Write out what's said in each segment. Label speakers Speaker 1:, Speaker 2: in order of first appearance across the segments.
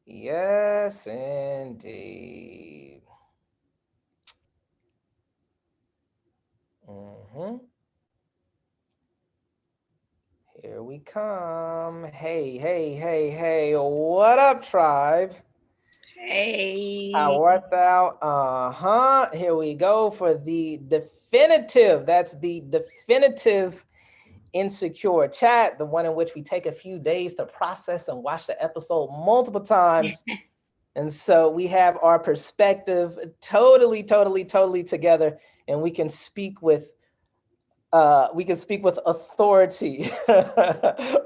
Speaker 1: Yes, indeed. hmm Here we come. Hey, hey, hey, hey. What up, tribe?
Speaker 2: Hey.
Speaker 1: How art thou? Here we go for the definitive. That's the definitive insecure chat, the one in which we take a few days to process and watch the episode multiple times. And so we have our perspective totally, totally, totally together, and we can speak with authority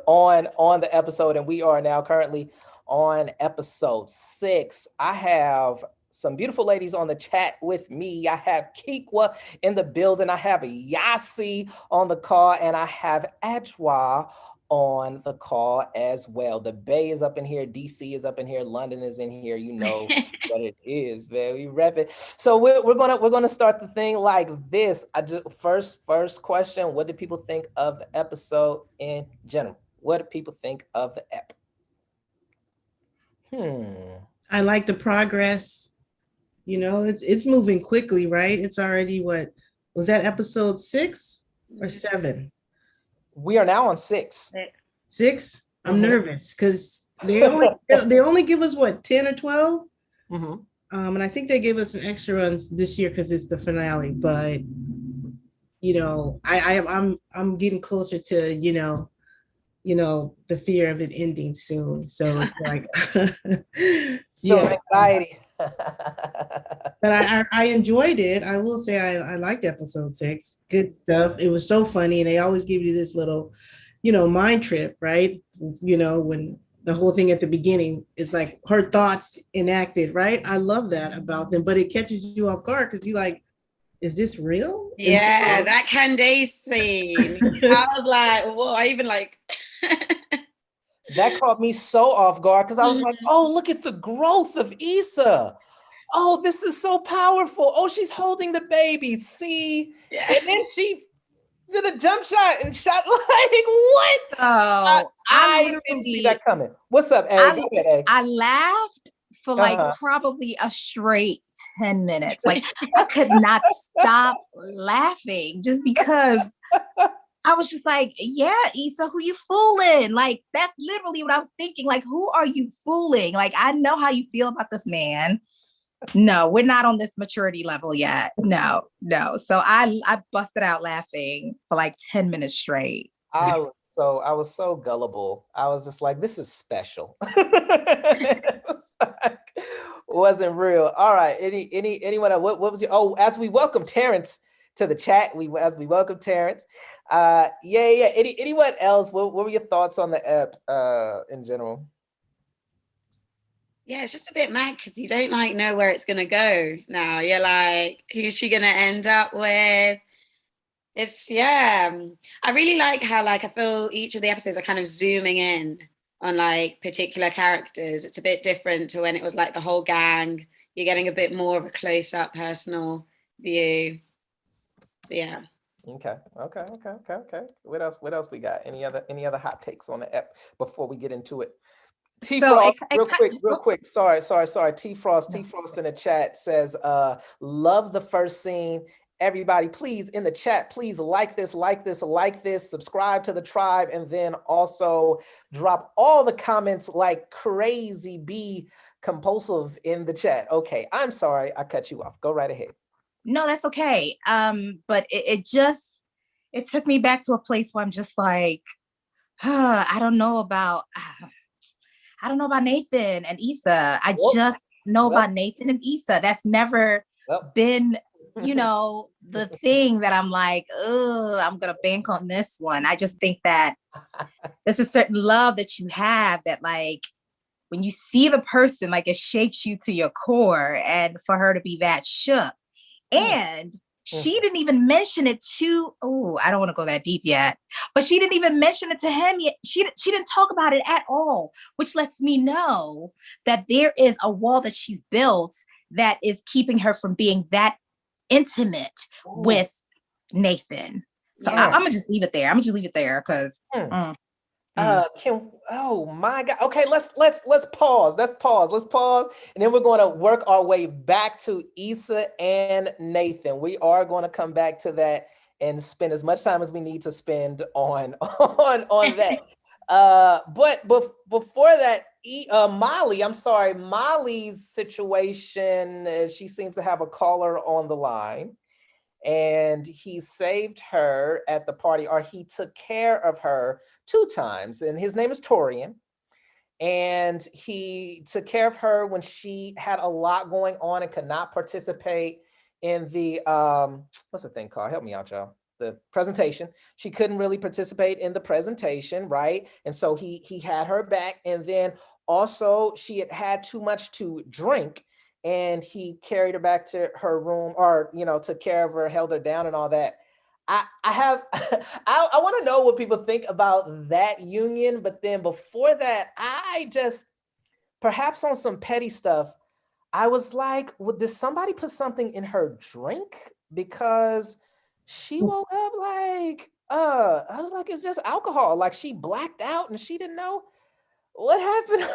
Speaker 1: on the episode. And we are now currently on episode 6. I have some beautiful ladies on the chat with me. I have Kikwa in the building. I have Yasi on the call, and I have Ajwa on the call as well. The Bay is up in here, DC is up in here, London is in here. You know what it is, man. We rep it. So we're gonna start the thing like this. I just first question: what do people think of the episode in general? What do people think of the ep? Hmm.
Speaker 3: I like the progress. You know, it's moving quickly, right? It's already what was that episode 6 or 7?
Speaker 1: We are now on 6.
Speaker 3: 6. I'm
Speaker 1: Mm-hmm.
Speaker 3: nervous because they only give us what 10 or 12.
Speaker 1: mm-hmm.
Speaker 3: And I think they gave us some extra runs this year because it's the finale. But I'm getting closer to the fear of it ending soon. So it's like,
Speaker 1: So
Speaker 3: yeah.
Speaker 1: anxiety.
Speaker 3: But I enjoyed it. I will say I liked episode 6. Good stuff. It was so funny, and they always give you this little, mind trip, right? When the whole thing at the beginning is like her thoughts enacted, right? I love that about them, but it catches you off guard because you like, is this real? And
Speaker 2: Yeah,
Speaker 3: so,
Speaker 2: that Candace scene. I was like, whoa, I even like
Speaker 1: That caught me so off guard because I was like, oh, look at the growth of Issa. Oh, this is so powerful. Oh, she's holding the baby. See?
Speaker 2: yeah.
Speaker 1: And then she did a jump shot and shot like what?
Speaker 4: So I
Speaker 1: I didn't see
Speaker 4: literally
Speaker 1: that coming. What's up, A? Go ahead, A.
Speaker 4: I laughed for like
Speaker 1: Uh-huh.
Speaker 4: probably a straight 10 minutes. Like I could not stop laughing just because I was just like, yeah, Issa, who you fooling? Like, that's literally what I was thinking. Like, who are you fooling? Like, I know how you feel about this man. No, we're not on this maturity level yet. No, no. So I busted out laughing for like 10 minutes straight.
Speaker 1: I was so gullible. I was just like, this is special. It was like, wasn't real. All right. Anyone else? What was your as we welcome Terrence to the chat, we welcome Terrence. Yeah. Anyone else? What were your thoughts on the app in general?
Speaker 2: Yeah, it's just a bit mad because you don't like know where it's gonna go now. You're like, who's she gonna end up with? It's yeah. I really like how like I feel each of the episodes are kind of zooming in on like particular characters. It's a bit different to when it was like the whole gang. You're getting a bit more of a close-up personal view. Yeah.
Speaker 1: Okay. What else we got? Any other hot takes on the app before we get into it? T
Speaker 4: So
Speaker 1: Frost, real quick. Sorry. T Frost in the chat says, love the first scene. Everybody, please in the chat, please like this, subscribe to the tribe, and then also drop all the comments like crazy. Be compulsive in the chat. Okay, I'm sorry, I cut you off. Go right ahead.
Speaker 4: no, that's okay. But it took me back to a place where I'm just like, I don't know about Nathan and Issa. I
Speaker 1: Well,
Speaker 4: just know
Speaker 1: well,
Speaker 4: about Nathan and Issa. That's never
Speaker 1: well.
Speaker 4: been, the thing that I'm like, oh, I'm gonna bank on this one. I just think that there's a certain love that you have that like when you see the person, like it shakes you to your core. And for her to be that shook.
Speaker 1: Mm,
Speaker 4: And
Speaker 1: mm.
Speaker 4: she didn't even mention it to, oh, I don't want to go that deep yet, but she didn't even mention it to him yet. She didn't talk about it at all, which lets me know that there is a wall that she's built that is keeping her from being that intimate
Speaker 1: Ooh,
Speaker 4: with Nathan. So
Speaker 1: yeah.
Speaker 4: I'm gonna just leave it there. I'm gonna just leave it there because
Speaker 1: Mm. Oh my God. Okay, let's pause. Let's pause. And then we're going to work our way back to Issa and Nathan. We are going to come back to that and spend as much time as we need to spend on on that. But before that, Molly's situation, she seems to have a caller on the line, and he saved her at the party, or he took care of her 2 times, and his name is Taurean. And he took care of her when she had a lot going on and could not participate in the what's the thing called? Help me out, y'all. The presentation. She couldn't really participate in the presentation, right? And so he had her back, and then also she had too much to drink, and he carried her back to her room, or took care of her, held her down, and all that. I have I want to know what people think about that union, but then before that, I just, perhaps on some petty stuff, I was like, well, did somebody put something in her drink? Because she woke up like, I was like, it's just alcohol. Like, she blacked out and she didn't know what happened.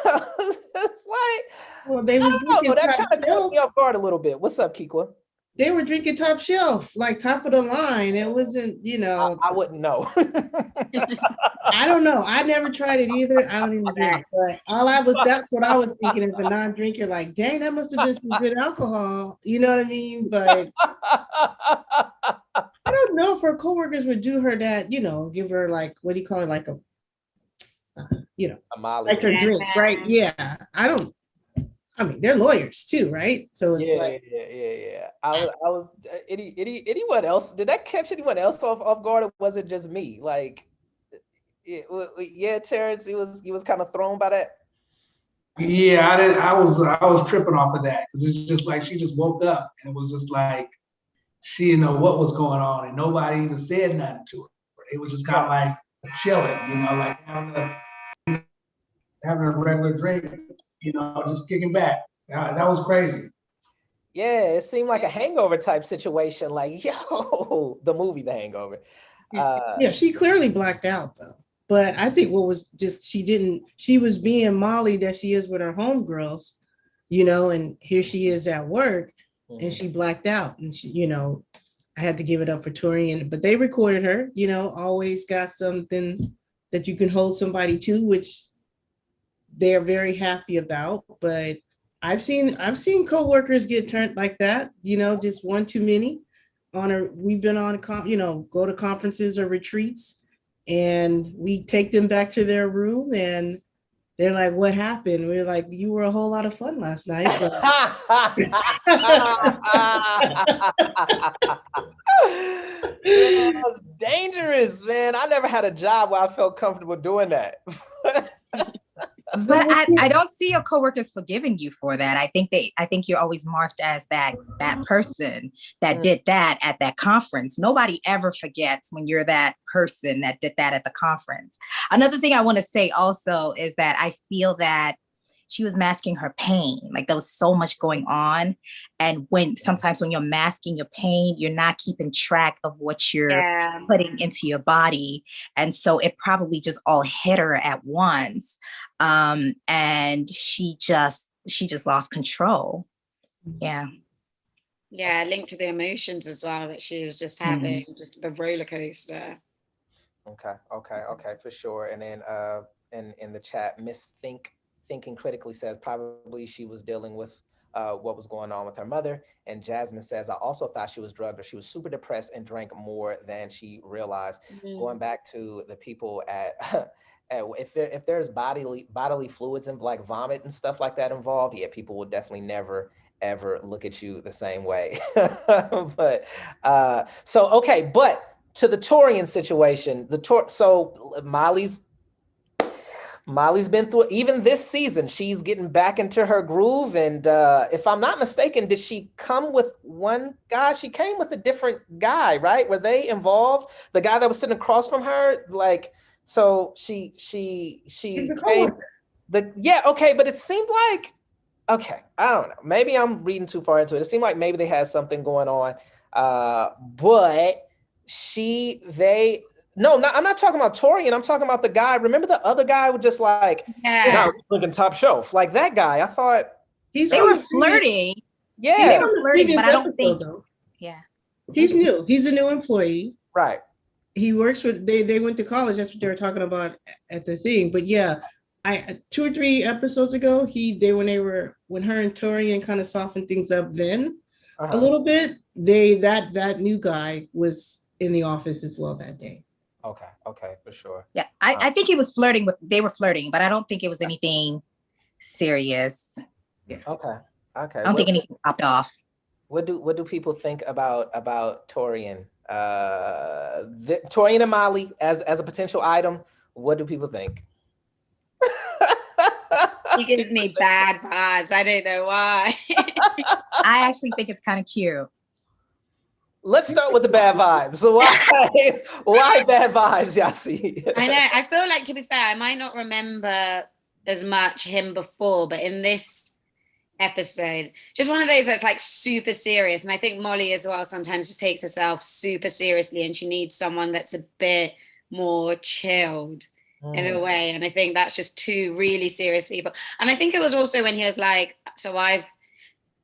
Speaker 1: It's like,
Speaker 3: Well, they
Speaker 1: I
Speaker 3: was
Speaker 1: don't know.
Speaker 3: drinking
Speaker 1: That
Speaker 3: top
Speaker 1: kind of caught
Speaker 3: shelf.
Speaker 1: me off guard a little bit. What's up, Kikwa?
Speaker 3: They were drinking top shelf, like top of the line. It wasn't,
Speaker 1: I wouldn't know.
Speaker 3: I don't know. I never tried it either. I don't even drink. But that's what I was thinking as a non-drinker. Like, dang, that must have been some good alcohol. You know what I mean? But I don't know if her coworkers would do her that, give her like, what do you call it? Like
Speaker 1: A Molly.
Speaker 3: like her drink, right? Yeah. I mean, they're lawyers too, right? So it's
Speaker 1: Yeah. I was anyone else? Did that catch anyone else off guard, or was it just me? Like, yeah, Terrence, he was kind of thrown by that.
Speaker 5: Yeah, I did. I was tripping off of that because it's just like she just woke up and it was just like she didn't know what was going on and nobody even said nothing to her. It was just kind of like chilling, like having a regular drink, just kicking back. That was crazy.
Speaker 1: Yeah, it seemed like a hangover type situation. Like, yo, the movie The Hangover.
Speaker 3: yeah, she clearly blacked out though. But I think what was just she was being Molly that she is with her homegirls, and here she is at work and she blacked out. And I had to give it up for Torian, but they recorded her, always got something that you can hold somebody to, which they're very happy about. But I've seen coworkers get turned like that, just one too many. We've been on go to conferences or retreats, and we take them back to their room and they're like, what happened? We're like, you were a whole lot of fun last night.
Speaker 1: That's dangerous, man. I never had a job where I felt comfortable doing that.
Speaker 4: But I don't see your coworkers forgiving you for that. I think you're always marked as that person that did that at that conference. Nobody ever forgets when you're that person that did that at the conference. Another thing I want to say also is that I feel that she was masking her pain. Like, there was so much going on. And sometimes when you're masking your pain, you're not keeping track of what you're putting into your body. And so it probably just all hit her at once. And she just lost control. Yeah.
Speaker 2: Yeah, linked to the emotions as well that she was just having, just the roller coaster.
Speaker 1: Okay, for sure. And then in the chat, Miss Thinking Critically says probably she was dealing with what was going on with her mother. And Jasmine says, I also thought she was drugged, or she was super depressed and drank more than she realized. Going back to the people at if there's bodily fluids and like vomit and stuff like that involved, yeah, people will definitely never ever look at you the same way. But but to the Taurean situation, so Molly's been through it. Even this season, she's getting back into her groove. And if I'm not mistaken, did she come with one guy? She came with a different guy, right? Were they involved? The guy that was sitting across from her, like, so she came. Okay, but it seemed like, okay, I don't know. Maybe I'm reading too far into it. It seemed like maybe they had something going on. But No, I'm not talking about Torian. I'm talking about the guy. Remember the other guy was just like,
Speaker 2: Yeah.
Speaker 1: looking top shelf. Like that guy. I thought
Speaker 3: He's
Speaker 4: They were flirting.
Speaker 3: He's
Speaker 1: yeah,
Speaker 3: from the
Speaker 4: flirting,
Speaker 3: previous
Speaker 4: but I don't
Speaker 3: episode,
Speaker 4: think-
Speaker 3: though.
Speaker 4: Yeah.
Speaker 3: He's new. He's a new employee.
Speaker 1: right.
Speaker 3: He works with they went to college. That's what they were talking about at the thing. But yeah, I 2 or 3 episodes ago, when her and Torian kind of softened things up then a little bit, that new guy was in the office as well that day.
Speaker 1: Okay, for sure.
Speaker 4: Yeah, I think he was they were flirting, but I don't think it was anything serious.
Speaker 3: Yeah.
Speaker 1: Okay.
Speaker 4: I don't think anything popped off.
Speaker 1: What do people think about Torian? Torian and Molly as a potential item. What do people think?
Speaker 2: He gives me bad vibes. I don't know why.
Speaker 4: I actually think it's kind of cute.
Speaker 1: Let's start with the bad vibes. So why bad vibes, Yasi?
Speaker 2: I know. I feel like, to be fair, I might not remember as much him before, but in this episode, just one of those that's like super serious. And I think Molly as well sometimes just takes herself super seriously, and she needs someone that's a bit more chilled in a way. And I think that's just 2 really serious people. And I think it was also when he was like,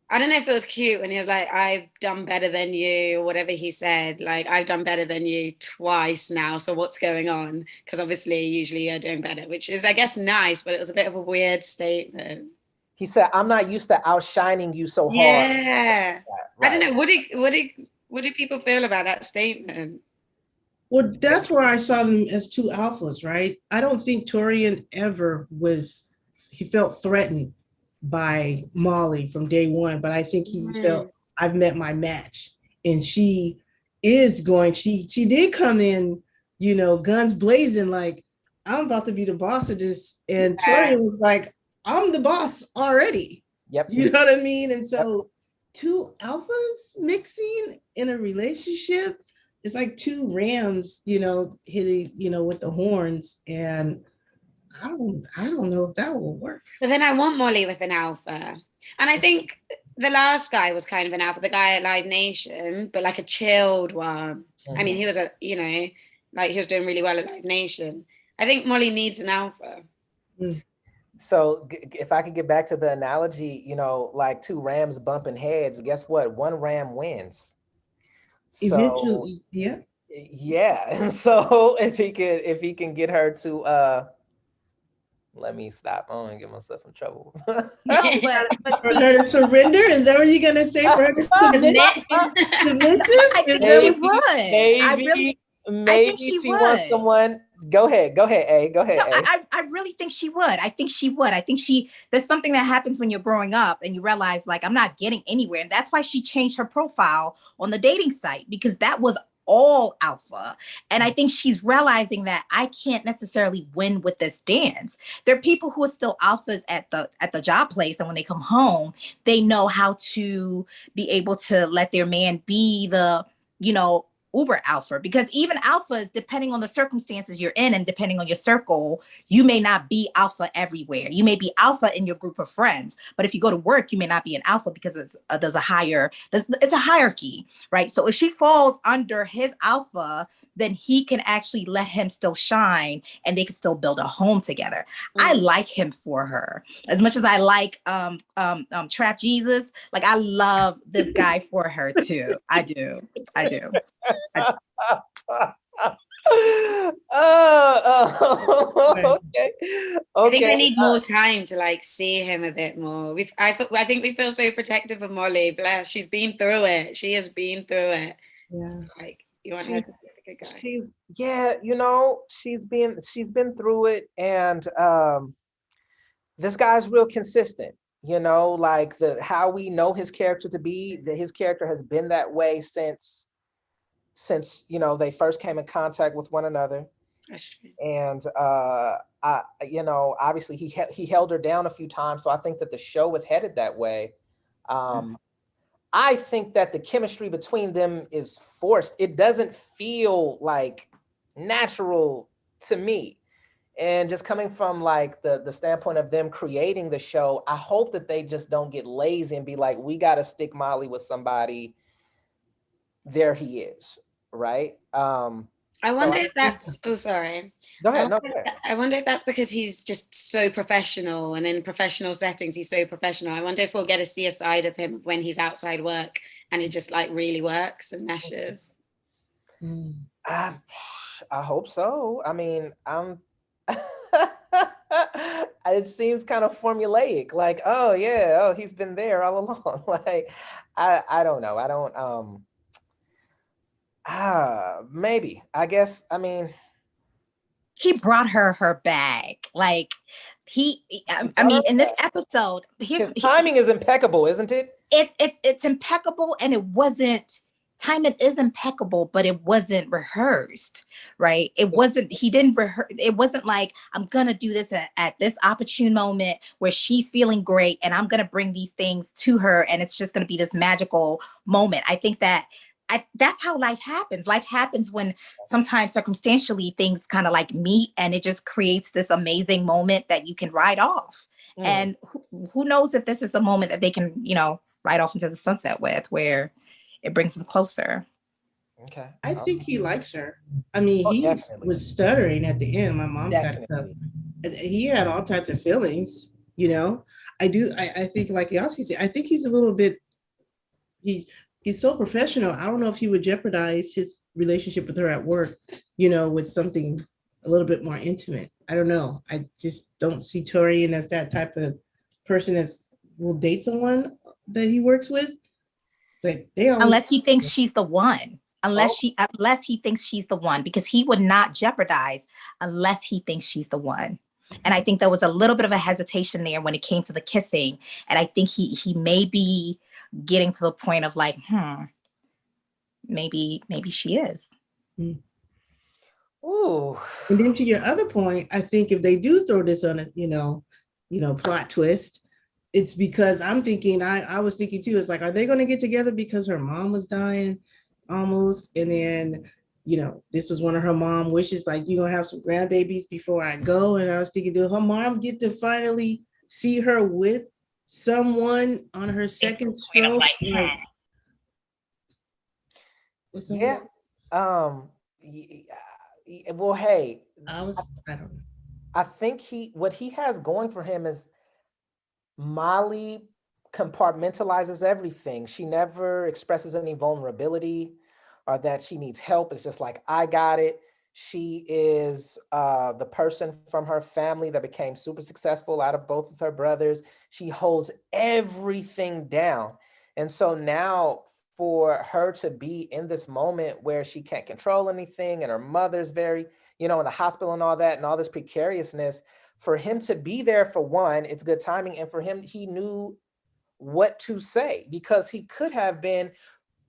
Speaker 2: I don't know if it was cute when he was like, I've done better than you, or whatever he said. Like, I've done better than you twice now. So what's going on? Because obviously, usually you're doing better, which is, I guess, nice, but it was a bit of a weird statement.
Speaker 1: He said, I'm not used to outshining you so hard.
Speaker 2: Yeah.
Speaker 1: Right.
Speaker 2: I don't know. What do people feel about that statement?
Speaker 3: Well, that's where I saw them as 2 alphas, right? I don't think Torian he felt threatened by Molly from day one, but I think he felt, I've met my match. And she did come in, guns blazing, like, I'm about to be the boss of this. And Torian was like, I'm the boss already.
Speaker 1: Yep.
Speaker 3: You know what I mean? And so 2 alphas mixing in a relationship, it's like 2 rams, hitting, with the horns. And I don't know if that will work.
Speaker 2: But then I want Molly with an alpha. And I think the last guy was kind of an alpha, the guy at Live Nation, but like a chilled one. I mean, he was he was doing really well at Live Nation. I think Molly needs an alpha.
Speaker 1: So if I could get back to the analogy, like 2 rams bumping heads, guess what? 1 ram wins. So,
Speaker 3: eventually, yeah.
Speaker 1: Yeah. And so if he can get her to let me stop. I don't want to get myself in trouble.
Speaker 3: But for her to surrender? Is that what you're gonna say? For her to submit?
Speaker 4: I think she would.
Speaker 1: Maybe she wants someone. Go ahead, A. Go ahead.
Speaker 4: No, I really think she would. I think there's something that happens when you're growing up and you realize, like, I'm not getting anywhere. And that's why she changed her profile on the dating site, because that was all alpha. And I think she's realizing that I can't necessarily win with this dance. There are people who are still alphas at the job place, and when they come home, they know how to be able to let their man be the, uber alpha, because even alphas, depending on the circumstances you're in and depending on your circle, you may not be alpha everywhere. You may be alpha in your group of friends, but if you go to work, you may not be an alpha because it's a hierarchy, right? So if she falls under his alpha, then he can actually let him still shine and they can still build a home together. I like him for her. As much as I like Trap Jesus, like, I love this guy for her too. I do.
Speaker 1: Okay.
Speaker 2: I think I need more time to like see him a bit more. I think we feel so protective of Molly. Bless, she's been through it. She has been through it.
Speaker 3: Yeah.
Speaker 2: Like, you want her to be a good guy.
Speaker 1: She's been through it, and this guy's real consistent. Like how we know his character to be, that his character has been that way since they first came in contact with one another.
Speaker 2: That's true.
Speaker 1: And obviously he held her down a few times, so I think that the show was headed that way. I think that the chemistry between them is forced. It doesn't feel like natural to me. And just coming from like the standpoint of them creating the show, I hope that they just don't get lazy and be like, we got to stick Molly with somebody. There he is, right?
Speaker 2: I I wonder if that's, oh, sorry.
Speaker 1: Go ahead. No, go ahead.
Speaker 2: I wonder if that's because he's just so professional, and in professional settings, he's so professional. I wonder if we'll get to see a side of him when he's outside work and it just like really works and meshes.
Speaker 1: I hope so. I mean, I'm. It seems kind of formulaic. Like, oh yeah, oh he's been there all along. Like, I don't know. I don't. Maybe. I guess. I mean,
Speaker 4: He brought her bag. Like I mean, in this episode,
Speaker 1: his timing is impeccable, isn't it?
Speaker 4: It's impeccable, and it wasn't timing is impeccable, but it wasn't rehearsed, right? It wasn't, he didn't rehearse, it wasn't like, I'm gonna do this at this opportune moment where she's feeling great and I'm gonna bring these things to her and it's just gonna be this magical moment. I think that that's how life happens. Life happens when sometimes circumstantially things kind of like meet and it just creates this amazing moment that you can ride off. And who knows if this is a moment that they can, ride off into the sunset with, where it brings them closer.
Speaker 1: Okay.
Speaker 3: I think he likes her. I mean, he was stuttering at the end. My mom's got stuff. He had all types of feelings, I think, like Yasi said, I think he's a little bit, he's so professional. I don't know if he would jeopardize his relationship with her at work, with something a little bit more intimate. I don't know. I just don't see Taurean as that type of person that will date someone that he works with. But
Speaker 4: unless he thinks she's the one. Unless he thinks she's the one, because he would not jeopardize unless he thinks she's the one. And I think there was a little bit of a hesitation there when it came to the kissing. And I think he may be getting to the point of like, maybe she is.
Speaker 1: Ooh.
Speaker 3: And then to your other point, I think if they do throw this on a, plot twist, it's because I'm thinking, I was thinking too, it's like, are they going to get together because her mom was dying almost? And then, this was one of her mom wishes, like, you're going to have some grandbabies before I go. And I was thinking, did her mom get to finally see her with someone on her second stroke?
Speaker 1: Yeah. Well, hey,
Speaker 3: I don't know.
Speaker 1: I think what he has going for him is Molly compartmentalizes everything. She never expresses any vulnerability or that she needs help. It's just like, I got it. She is the person from her family that became super successful out of both of her brothers. She holds everything down. And so now for her to be in this moment where she can't control anything and her mother's very, in the hospital and all that and all this precariousness, for him to be there, for one, it's good timing. And for him, he knew what to say, because he could have been,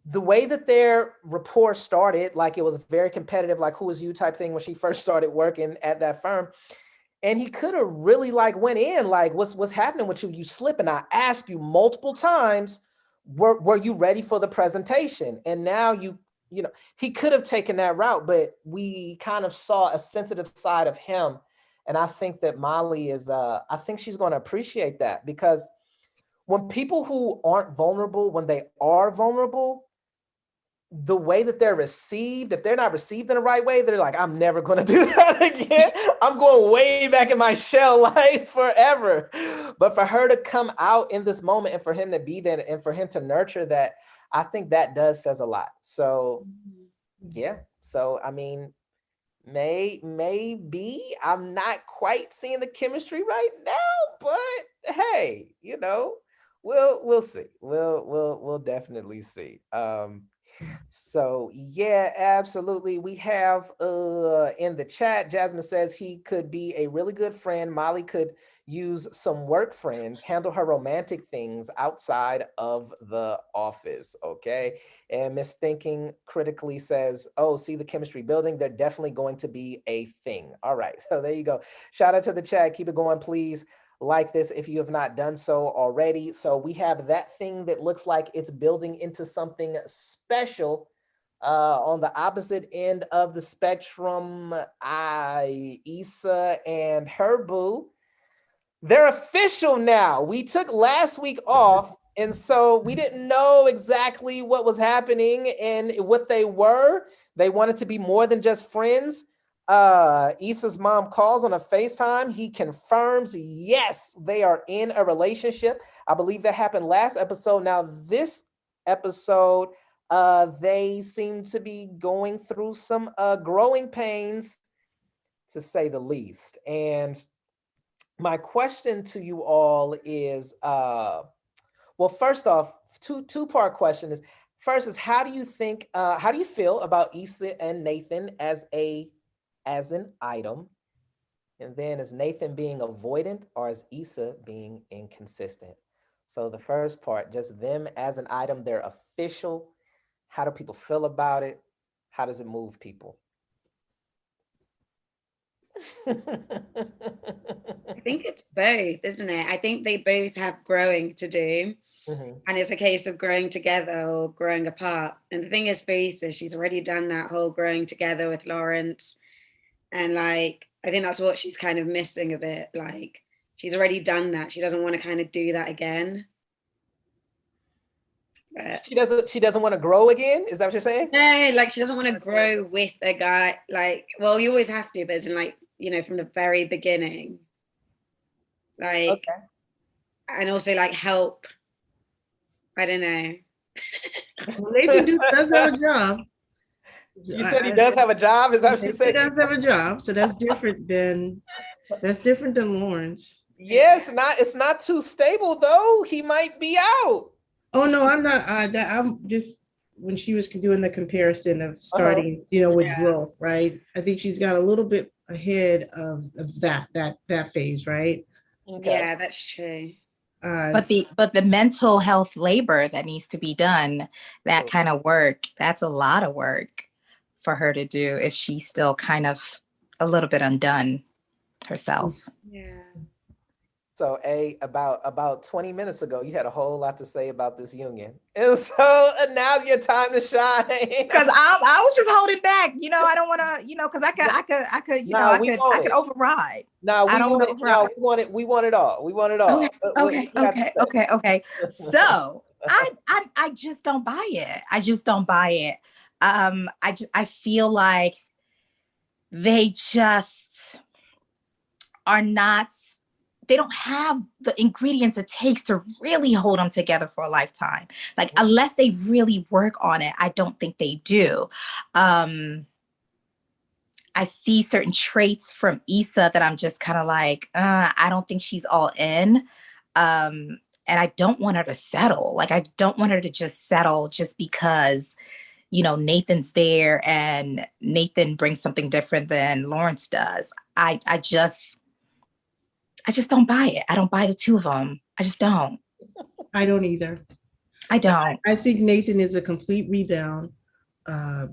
Speaker 1: the way that their rapport started, like it was very competitive, like who is you type thing when she first started working at that firm. And he could have really like went in, like, what's happening with you? You slipping. I asked you multiple times, were you ready for the presentation? And now he could have taken that route, but we kind of saw a sensitive side of him. And I think that Molly is, I think she's going to appreciate that, because when people who aren't vulnerable, when they are vulnerable, the way that they're received, if they're not received in the right way, they're like, I'm never going to do that again. I'm going way back in my shell, like forever. But for her to come out in this moment and for him to be there and for him to nurture that, I think that says a lot. So, yeah. So, I mean, maybe I'm not quite seeing the chemistry right now, but hey, we'll see. We'll definitely see. So yeah, absolutely. We have in the chat, Jasmine says he could be a really good friend. Molly could use some work friends, handle her romantic things outside of the office. Okay. And Miss Thinking critically says, oh, see the chemistry building. They're definitely going to be a thing. All right. So there you go. Shout out to the chat. Keep it going, please. Like this if you have not done so already. So we have that thing that looks like it's building into something special. On the opposite end of the spectrum, Issa and her boo, they're official now. We took last week off, and so we didn't know exactly what was happening and what they were. They wanted to be more than just friends. Issa's mom calls on a FaceTime. He confirms, yes, they are in a relationship. I believe that happened last episode. Now, this episode, they seem to be going through some growing pains, to say the least. And my question to you all is, well, first off, two-part question is, first is, how do you feel about Issa and Nathan as an item? And then, is Nathan being avoidant, or is Issa being inconsistent? So the first part, just them as an item, they're official. How do people feel about it? How does it move people?
Speaker 2: I think it's both, isn't it? I think they both have growing to do. Mm-hmm. And it's a case of growing together or growing apart. And the thing is, for Issa, she's already done that whole growing together with Lawrence. And like, I think that's what she's kind of missing a bit. Like, she's already done that. She doesn't want to kind of do that again. But
Speaker 1: she doesn't want to grow again? Is that what you're saying?
Speaker 2: No, like, she doesn't want to grow with a guy. Like, well, you always have to, but it's in, like, you know, from the very beginning. Like, okay. And also like help. I don't know.
Speaker 3: Nathan does have a job.
Speaker 1: You said he does have a job? Is that what you said?
Speaker 3: He does have a job, so that's different than Lawrence.
Speaker 1: Yes, it's not too stable though. He might be out.
Speaker 3: Oh no, I'm not. I'm just, when she was doing the comparison of starting, with growth, right? I think she's got a little bit ahead of that phase, right?
Speaker 2: Okay. Yeah, that's true.
Speaker 4: But the mental health labor that needs to be done, that kind of work, that's a lot of work for her to do if she's still kind of a little bit undone herself.
Speaker 2: Yeah.
Speaker 1: So about 20 minutes ago, you had a whole lot to say about this union. And so now's your time to shine.
Speaker 4: Because I was just holding back. I don't want to, because I could override.
Speaker 1: No, we want it all. We want it all.
Speaker 4: Okay. So I just don't buy it. I feel like they just are not. They don't have the ingredients it takes to really hold them together for a lifetime. Like, unless they really work on it, I don't think they do. I see certain traits from Issa that I'm just kind of like, I don't think she's all in. And I don't want her to settle. Like, I don't want her to just settle just because, Nathan's there and Nathan brings something different than Lawrence does. I just don't buy it. I don't buy the two of them. I just don't.
Speaker 3: I don't either.
Speaker 4: I don't.
Speaker 3: I think Nathan is a complete rebound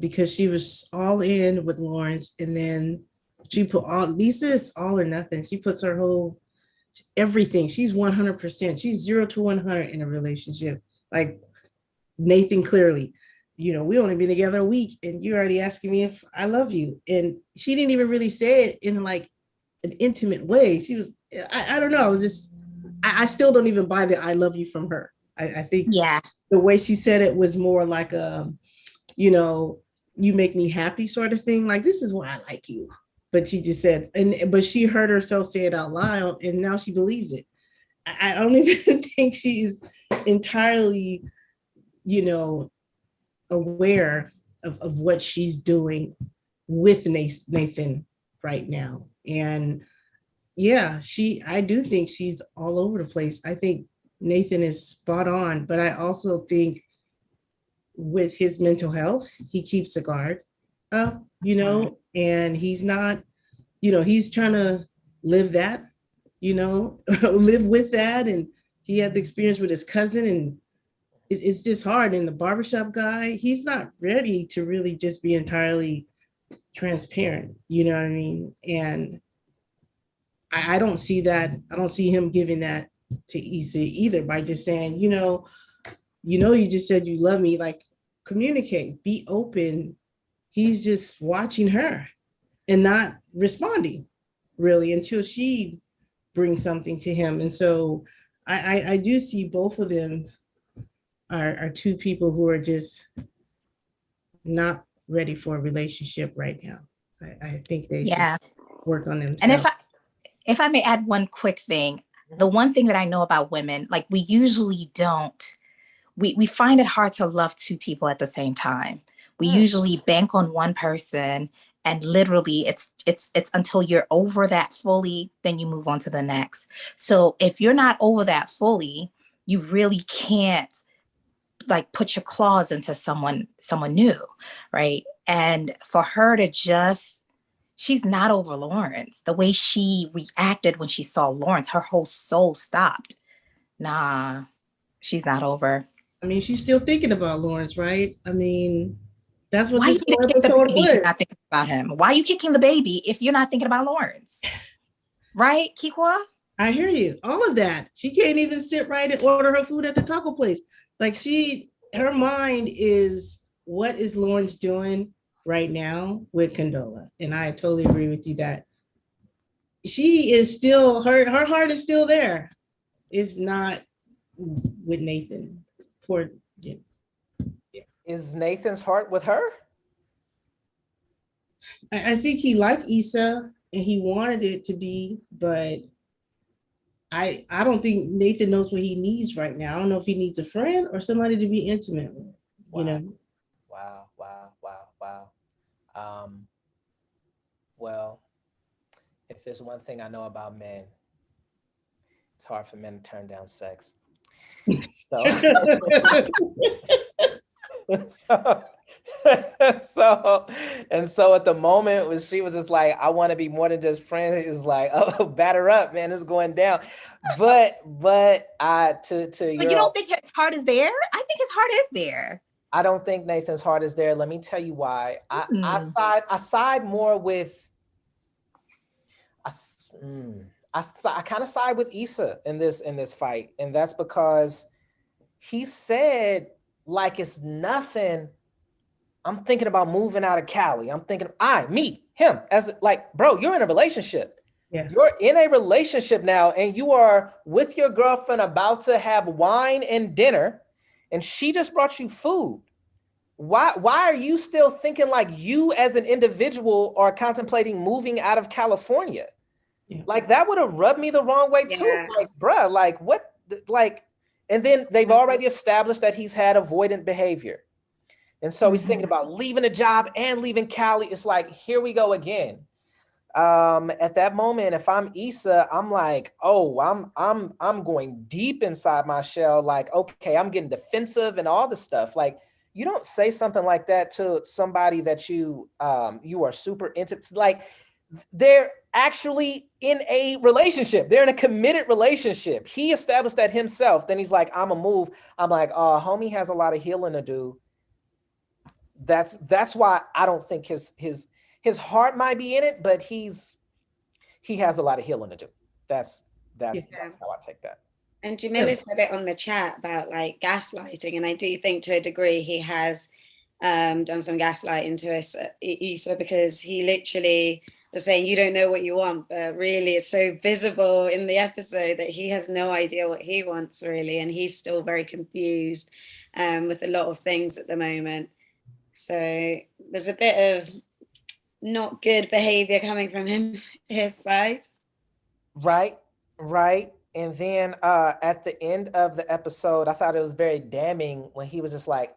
Speaker 3: because she was all in with Lawrence, and then she put Lisa is all or nothing. She puts her whole everything. She's 100%. She's 0 to 100 in a relationship. Like Nathan, clearly, we only been together a week, and you're already asking me if I love you. And she didn't even really say it in like an intimate way. She was, I don't know. I was just, I still don't even buy the I love you from her. I think the way she said it was more like you make me happy sort of thing. Like, this is why I like you. But she just said, but she heard herself say it out loud, and now she believes it. I don't even think she's entirely, aware of what she's doing with Nathan right now. And I do think she's all over the place. I think Nathan is spot on, but I also think with his mental health, he keeps a guard up, and he's not, he's trying to live that, live with that. And he had the experience with his cousin, and it's just hard. And the barbershop guy, he's not ready to really just be entirely transparent, you know what I mean? And I don't see that. I don't see him giving that to Issa either by just saying, you just said you love me. Like, communicate, be open. He's just watching her and not responding really until she brings something to him. And so I do see both of them are two people who are just not ready for a relationship right now. I think they
Speaker 4: Yeah.
Speaker 3: should work on
Speaker 4: And
Speaker 3: themselves.
Speaker 4: if I may add one quick thing, the one thing that I know about women, like we usually don't, we find it hard to love two people at the same time. We usually bank on one person, and literally it's until you're over that fully, then you move on to the next. So if you're not over that fully, you really can't like put your claws into someone new, right? And for her to just, she's not over Lawrence. The way she reacted when she saw Lawrence, her whole soul stopped. Nah, she's not over.
Speaker 3: I mean, she's still thinking about Lawrence, right? I mean, that's what
Speaker 4: Why
Speaker 3: this
Speaker 4: you
Speaker 3: whole
Speaker 4: kick the
Speaker 3: episode
Speaker 4: baby if you're not
Speaker 3: was.
Speaker 4: thinking about him? Why are you kicking the baby if you're not thinking about Lawrence? Right, Kikwa?
Speaker 3: I hear you. All of that. She can't even sit right and order her food at the taco place. Like her mind is, what is Lawrence doing right now with Condola? And I totally agree with you that she is still, her heart is still there. It's not with Nathan. Poor, yeah.
Speaker 1: Is Nathan's heart with her?
Speaker 3: I think he liked Issa and he wanted it to be, but I don't think Nathan knows what he needs right now. I don't know if he needs a friend or somebody to be intimate with, you know?
Speaker 1: Wow. Well, if there's one thing I know about men, it's hard for men to turn down sex. So, so at the moment when she was just like, I want to be more than just friends, it was like, oh, batter up, man, it's going down. But
Speaker 4: you don't think his heart is there? I think his heart is there.
Speaker 1: I don't think Nathan's heart is there. Let me tell you why. I side more with I kind of side with Issa in this fight, and that's because he said, like it's nothing, I'm thinking about moving out of Cali. I'm thinking, him, as like, bro, you're in a relationship.
Speaker 3: Yeah.
Speaker 1: You're in a relationship now, and you are with your girlfriend about to have wine and dinner, and she just brought you food. Why are you still thinking like you as an individual are contemplating moving out of California? Yeah. Like that would have rubbed me the wrong way too. Like, bruh, like what, like, and then they've already established that he's had avoidant behavior. And so he's thinking about leaving a job and leaving Cali. It's like, here we go again. At that moment, if I'm Issa, I'm like, oh, I'm going deep inside my shell. Like, okay, I'm getting defensive and all this stuff. Like, you don't say something like that to somebody that you are super into. Like, they're actually in a relationship. They're in a committed relationship. He established that himself. Then he's like, I'm a move. I'm like, homie has a lot of healing to do. That's why I don't think his heart might be in it, but he has a lot of healing to do. That's how I take that.
Speaker 2: And Jamila said it on the chat about like gaslighting, and I do think to a degree he has done some gaslighting to Issa, because he literally was saying, you don't know what you want, but really it's so visible in the episode that he has no idea what he wants really, and he's still very confused with a lot of things at the moment. So there's a bit of not good behavior coming from his side.
Speaker 1: Right. And then at the end of the episode, I thought it was very damning when he was just like,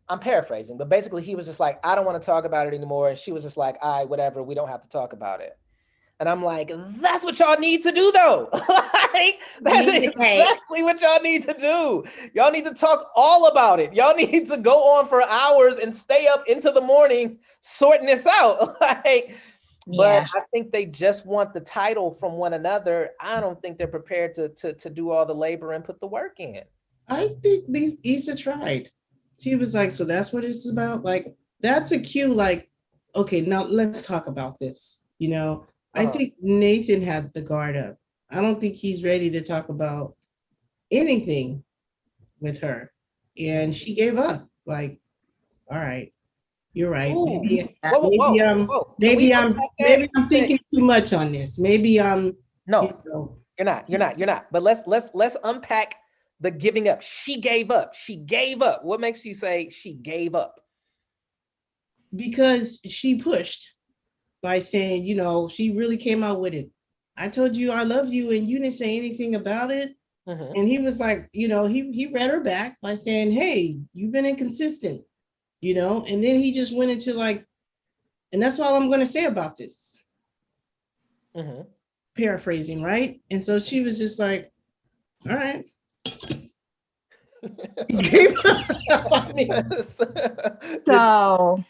Speaker 1: I'm paraphrasing, but basically he was just like, I don't want to talk about it anymore. And she was just like, all right, whatever, we don't have to talk about it. And I'm like, that's what y'all need to do though. Like, that's exactly what y'all need to do. Y'all need to talk all about it. Y'all need to go on for hours and stay up into the morning sorting this out. But I think they just want the title from one another. I don't think they're prepared to do all the labor and put the work in.
Speaker 3: I think Issa tried. She was like, so that's what it's about? Like, that's a cue, like, okay, now let's talk about this, you know? I think Nathan had the guard up. I don't think he's ready to talk about anything with her. And she gave up. Like, all right, you're right.
Speaker 1: Ooh.
Speaker 3: Maybe I'm thinking too much on this. Maybe I'm
Speaker 1: No, you're not. But let's unpack the giving up. She gave up. What makes you say she gave up?
Speaker 3: because she pushed by saying, you know, she really came out with it. I told you I love you and you didn't say anything about it. And he was like, you know, he read her back by saying, hey, you've been inconsistent, you know, and then he just went into like, and that's all I'm going to say about this. Paraphrasing, right? And so she was just like, all right.
Speaker 4: So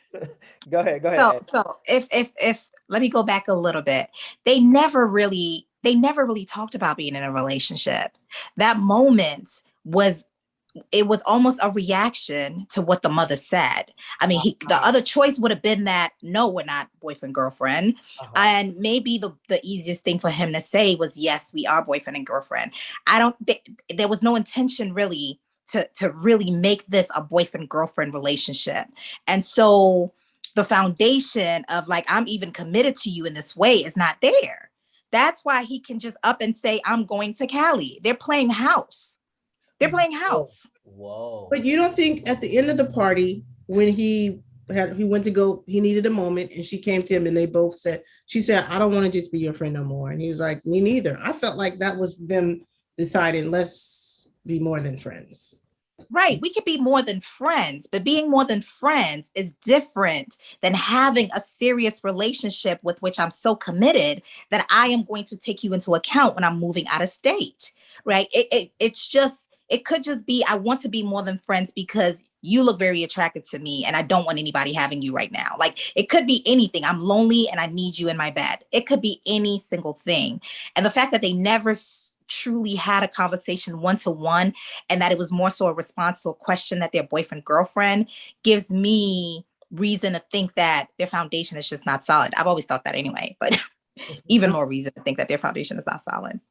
Speaker 1: go ahead.
Speaker 4: So if let me go back a little bit. They never really talked about being in a relationship. That moment was, it was almost a reaction to what the mother said. I mean, the other choice would have been that, no, we're not boyfriend, girlfriend. And maybe the easiest thing for him to say was, yes, we are boyfriend and girlfriend. There was no intention really to really make this a boyfriend, girlfriend relationship. And so the foundation of like, I'm even committed to you in this way is not there. That's why he can just up and say, I'm going to Cali. They're playing house.
Speaker 1: Whoa.
Speaker 3: But you don't think at the end of the party, when he went to go, he needed a moment and she came to him and they both said, she said, I don't want to just be your friend no more. And he was like, me neither. I felt like that was them deciding, let's be more than friends.
Speaker 4: Right. We could be more than friends, but being more than friends is different than having a serious relationship with which I'm so committed that I am going to take you into account when I'm moving out of state. Right. It could just be, I want to be more than friends because you look very attractive to me and I don't want anybody having you right now. Like, it could be anything. I'm lonely and I need you in my bed. It could be any single thing. And the fact that they never truly had a conversation one-to-one and that it was more so a response to a question that their boyfriend, girlfriend, gives me reason to think that their foundation is just not solid. I've always thought that anyway, but even more reason to think that their foundation is not solid.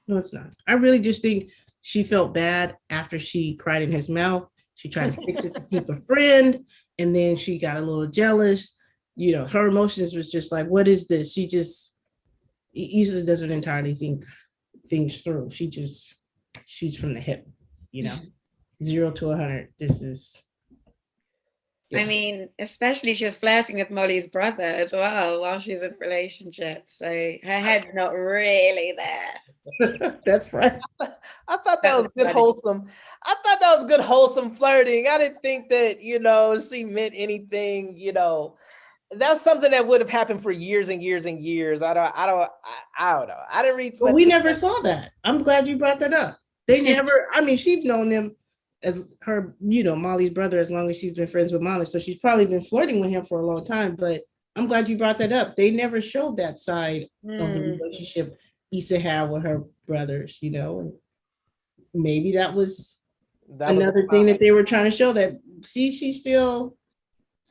Speaker 3: No, it's not. I really just think she felt bad after she cried in his mouth. She tried to fix it to keep a friend, and then she got a little jealous. You know, her emotions was just like, what is this? She just easily doesn't entirely think things through. She just shoots from the hip, you know, 0 to 100. This is.
Speaker 2: Yeah. I mean, especially she was flirting with Molly's brother as well while she's in a relationship. So her head's not really there.
Speaker 3: That's right.
Speaker 1: I thought that was good, wholesome. I thought that was good, wholesome flirting. I didn't think that, you know, she meant anything, you know. That's something that would have happened for years and years and years. I don't know. I didn't read.
Speaker 3: But we never saw that. I'm glad you brought that up. They never, I mean, she's known them as her, you know, Molly's brother, as long as she's been friends with Molly. So she's probably been flirting with him for a long time, but I'm glad you brought that up. They never showed that side of the relationship Issa had with her brothers, you know, and maybe that was another thing that they were trying to show, that, see, she's still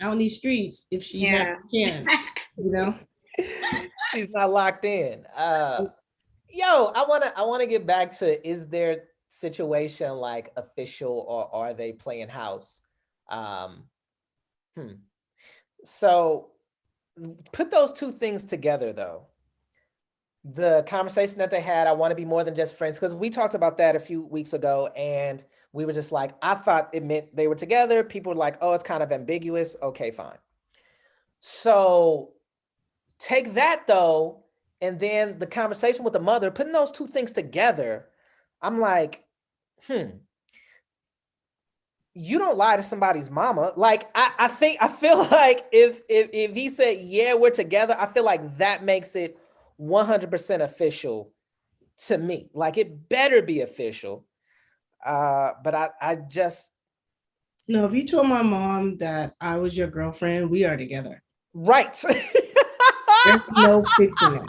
Speaker 3: out in these streets if she can, you know.
Speaker 1: She's not locked in. I wanna get back to, is their situation like official or are they playing house? So put those two things together though. The conversation that they had, I want to be more than just friends, because we talked about that a few weeks ago and we were just like, I thought it meant they were together. People were like, oh, it's kind of ambiguous. Okay, fine. So take that though, and then the conversation with the mother, putting those two things together, I'm like, you don't lie to somebody's mama. Like, I feel like if he said, yeah, we're together, I feel like that makes it 100% official to me. Like, it better be official. But I just.
Speaker 3: No, if you told my mom that I was your girlfriend, we are together.
Speaker 1: Right.
Speaker 3: There's no fixing it.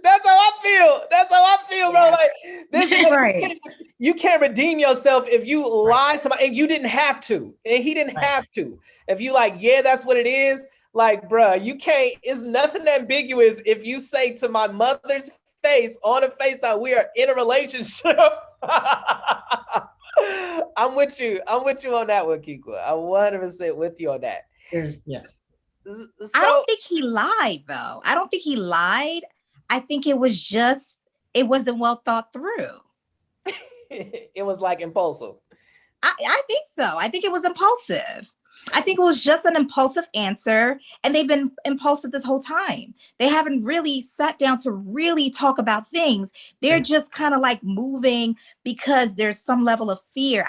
Speaker 1: That's how I feel, bro. Like, this is
Speaker 4: right.
Speaker 1: You can't redeem yourself if you lied to and you didn't have to, and he didn't have to. If you like, yeah, that's what it is. Like, bro, you can't. It's nothing ambiguous if you say to my mother's face on a FaceTime, we are in a relationship. I'm with you on that one, Kikwa. I'm 100% with you on that.
Speaker 3: Yeah.
Speaker 4: So, I don't think he lied, though. I don't think he lied. I think it wasn't well thought through.
Speaker 1: It was like impulsive.
Speaker 4: I think so. I think it was impulsive. I think it was just an impulsive answer, and they've been impulsive this whole time. They haven't really sat down to really talk about things. They're just kind of like moving because there's some level of fear.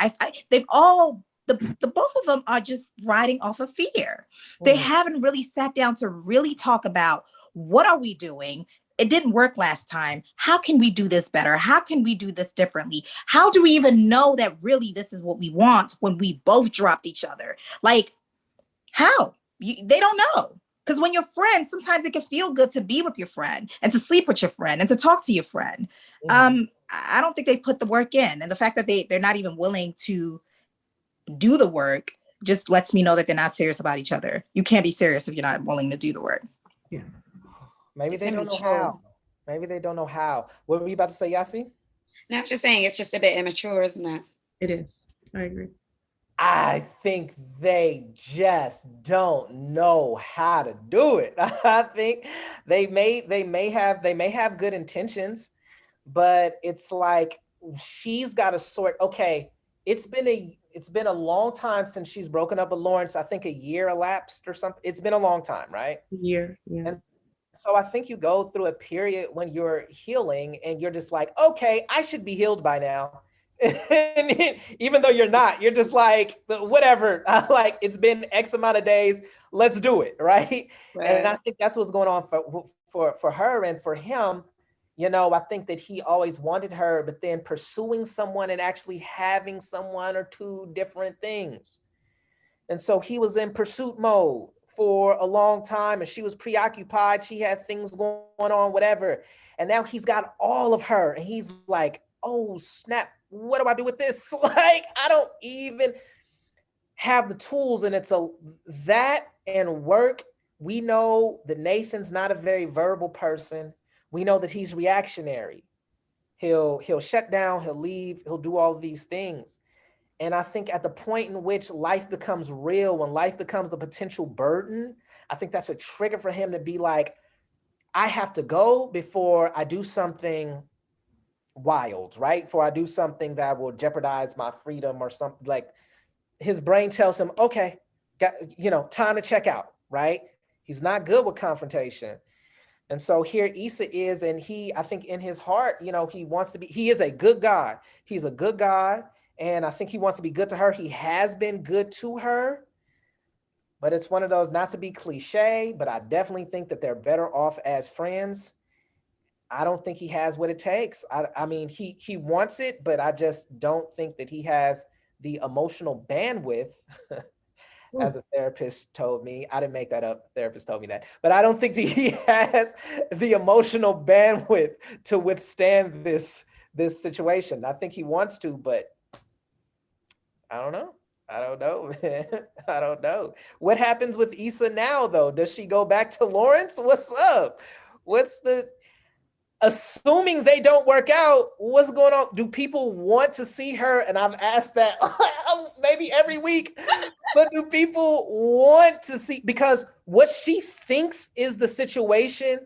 Speaker 4: They've all the both of them are just riding off of fear. They haven't really sat down to really talk about what are we doing. It didn't work last time. How can we do this better? How can we do this differently? How do we even know that really this is what we want when we both dropped each other? Like, how? They don't know. Because when you're friends, sometimes it can feel good to be with your friend and to sleep with your friend and to talk to your friend. I don't think they've put the work in. And the fact that they're not even willing to do the work just lets me know that they're not serious about each other. You can't be serious if you're not willing to do the work.
Speaker 3: Yeah.
Speaker 1: Maybe they don't know how. Maybe they don't know how. What were you about to say, Yasi?
Speaker 2: No, I'm just saying it's just a bit immature, isn't it?
Speaker 3: It is. I agree.
Speaker 1: I think they just don't know how to do it. I think they may have good intentions, but it's like she's got to sort. Okay, it's been a long time since she's broken up with Lawrence. I think a year elapsed or something. It's been a long time, right?
Speaker 3: Yeah.
Speaker 1: And so I think you go through a period when you're healing and you're just like, okay, I should be healed by now. And even though you're not, you're just like, whatever, like it's been X amount of days, let's do it, right? And I think that's what's going on for her and for him. You know, I think that he always wanted her, but then pursuing someone and actually having someone are two different things. And so he was in pursuit mode for a long time and she was preoccupied. She had things going on, whatever. And now he's got all of her and he's like, oh snap, what do I do with this? Like, I don't even have the tools. And it's that and work. We know that Nathan's not a very verbal person. We know that he's reactionary. He'll shut down, he'll leave, he'll do all these things. And I think at the point in which life becomes real, when life becomes the potential burden, I think that's a trigger for him to be like, I have to go before I do something wild, right? Before I do something that will jeopardize my freedom or something. Like his brain tells him, okay, time to check out, right? He's not good with confrontation. And so here Issa is, and I think in his heart, he is a good guy. He's a good guy. And I think he wants to be good to her. He has been good to her, but it's one of those, not to be cliche, but I definitely think that they're better off as friends. I don't think he has what it takes. I mean, he wants it, but I just don't think that he has the emotional bandwidth, as a therapist told me. I didn't make that up. Therapist told me that, but I don't think that he has the emotional bandwidth to withstand this situation. I think he wants to, but I don't know. I don't know. What happens with Issa now, though? Does she go back to Lawrence? What's up? Assuming they don't work out, what's going on? Do people want to see her? And I've asked that maybe every week, but do people want to see? Because what she thinks is the situation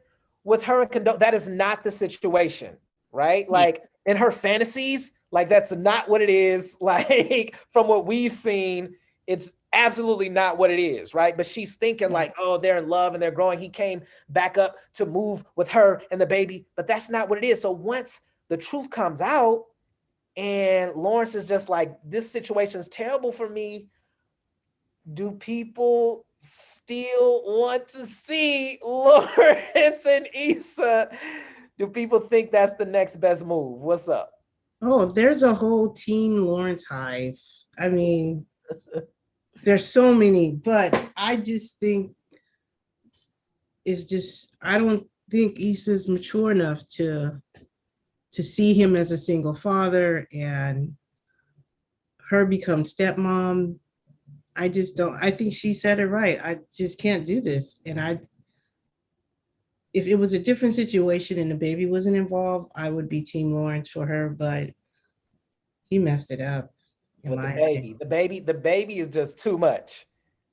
Speaker 1: with her and Condola, that is not the situation, right? Like in her fantasies, like that's not what it is. Like from what we've seen, it's absolutely not what it is, right? But she's thinking like, oh, they're in love and they're growing. He came back up to move with her and the baby, but that's not what it is. So once the truth comes out and Lawrence is just like, this situation is terrible for me, do people still want to see Lawrence and Issa? Do people think that's the next best move? What's up?
Speaker 3: Oh, there's a whole Team Lawrence hive. I mean, there's so many, but I just think I don't think Issa's mature enough to see him as a single father and her become stepmom. I just don't, I think she said it right. I just can't do this. And if it was a different situation and the baby wasn't involved, I would be Team Lawrence for her, but he messed it up.
Speaker 1: With the baby is just too much.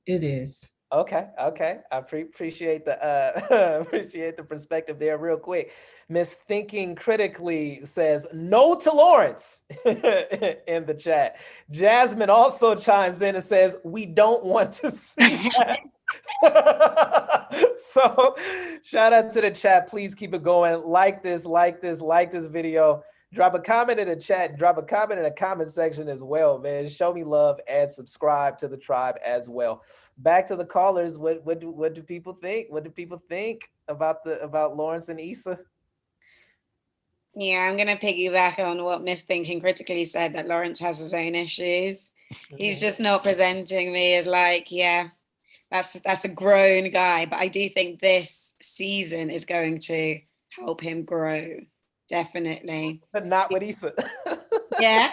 Speaker 3: It is.
Speaker 1: Okay, okay. I appreciate the appreciate the perspective there. Real quick, Miss Thinking Critically says no to Lawrence in the chat. Jasmine also chimes in and says we don't want to see that. So shout out to the chat. Please keep it going. Like this, like this, like this video. Drop a comment in the chat. Drop a comment in the comment section as well, man. Show me love and subscribe to the tribe as well. Back to the callers. What do people think? What do people think about Lawrence and Issa?
Speaker 2: Yeah, I'm gonna piggyback on what Miss Thinking Critically said, that Lawrence has his own issues. He's just not presenting me as like, yeah, that's a grown guy. But I do think this season is going to help him grow. Definitely.
Speaker 1: But not with Issa.
Speaker 2: Yeah.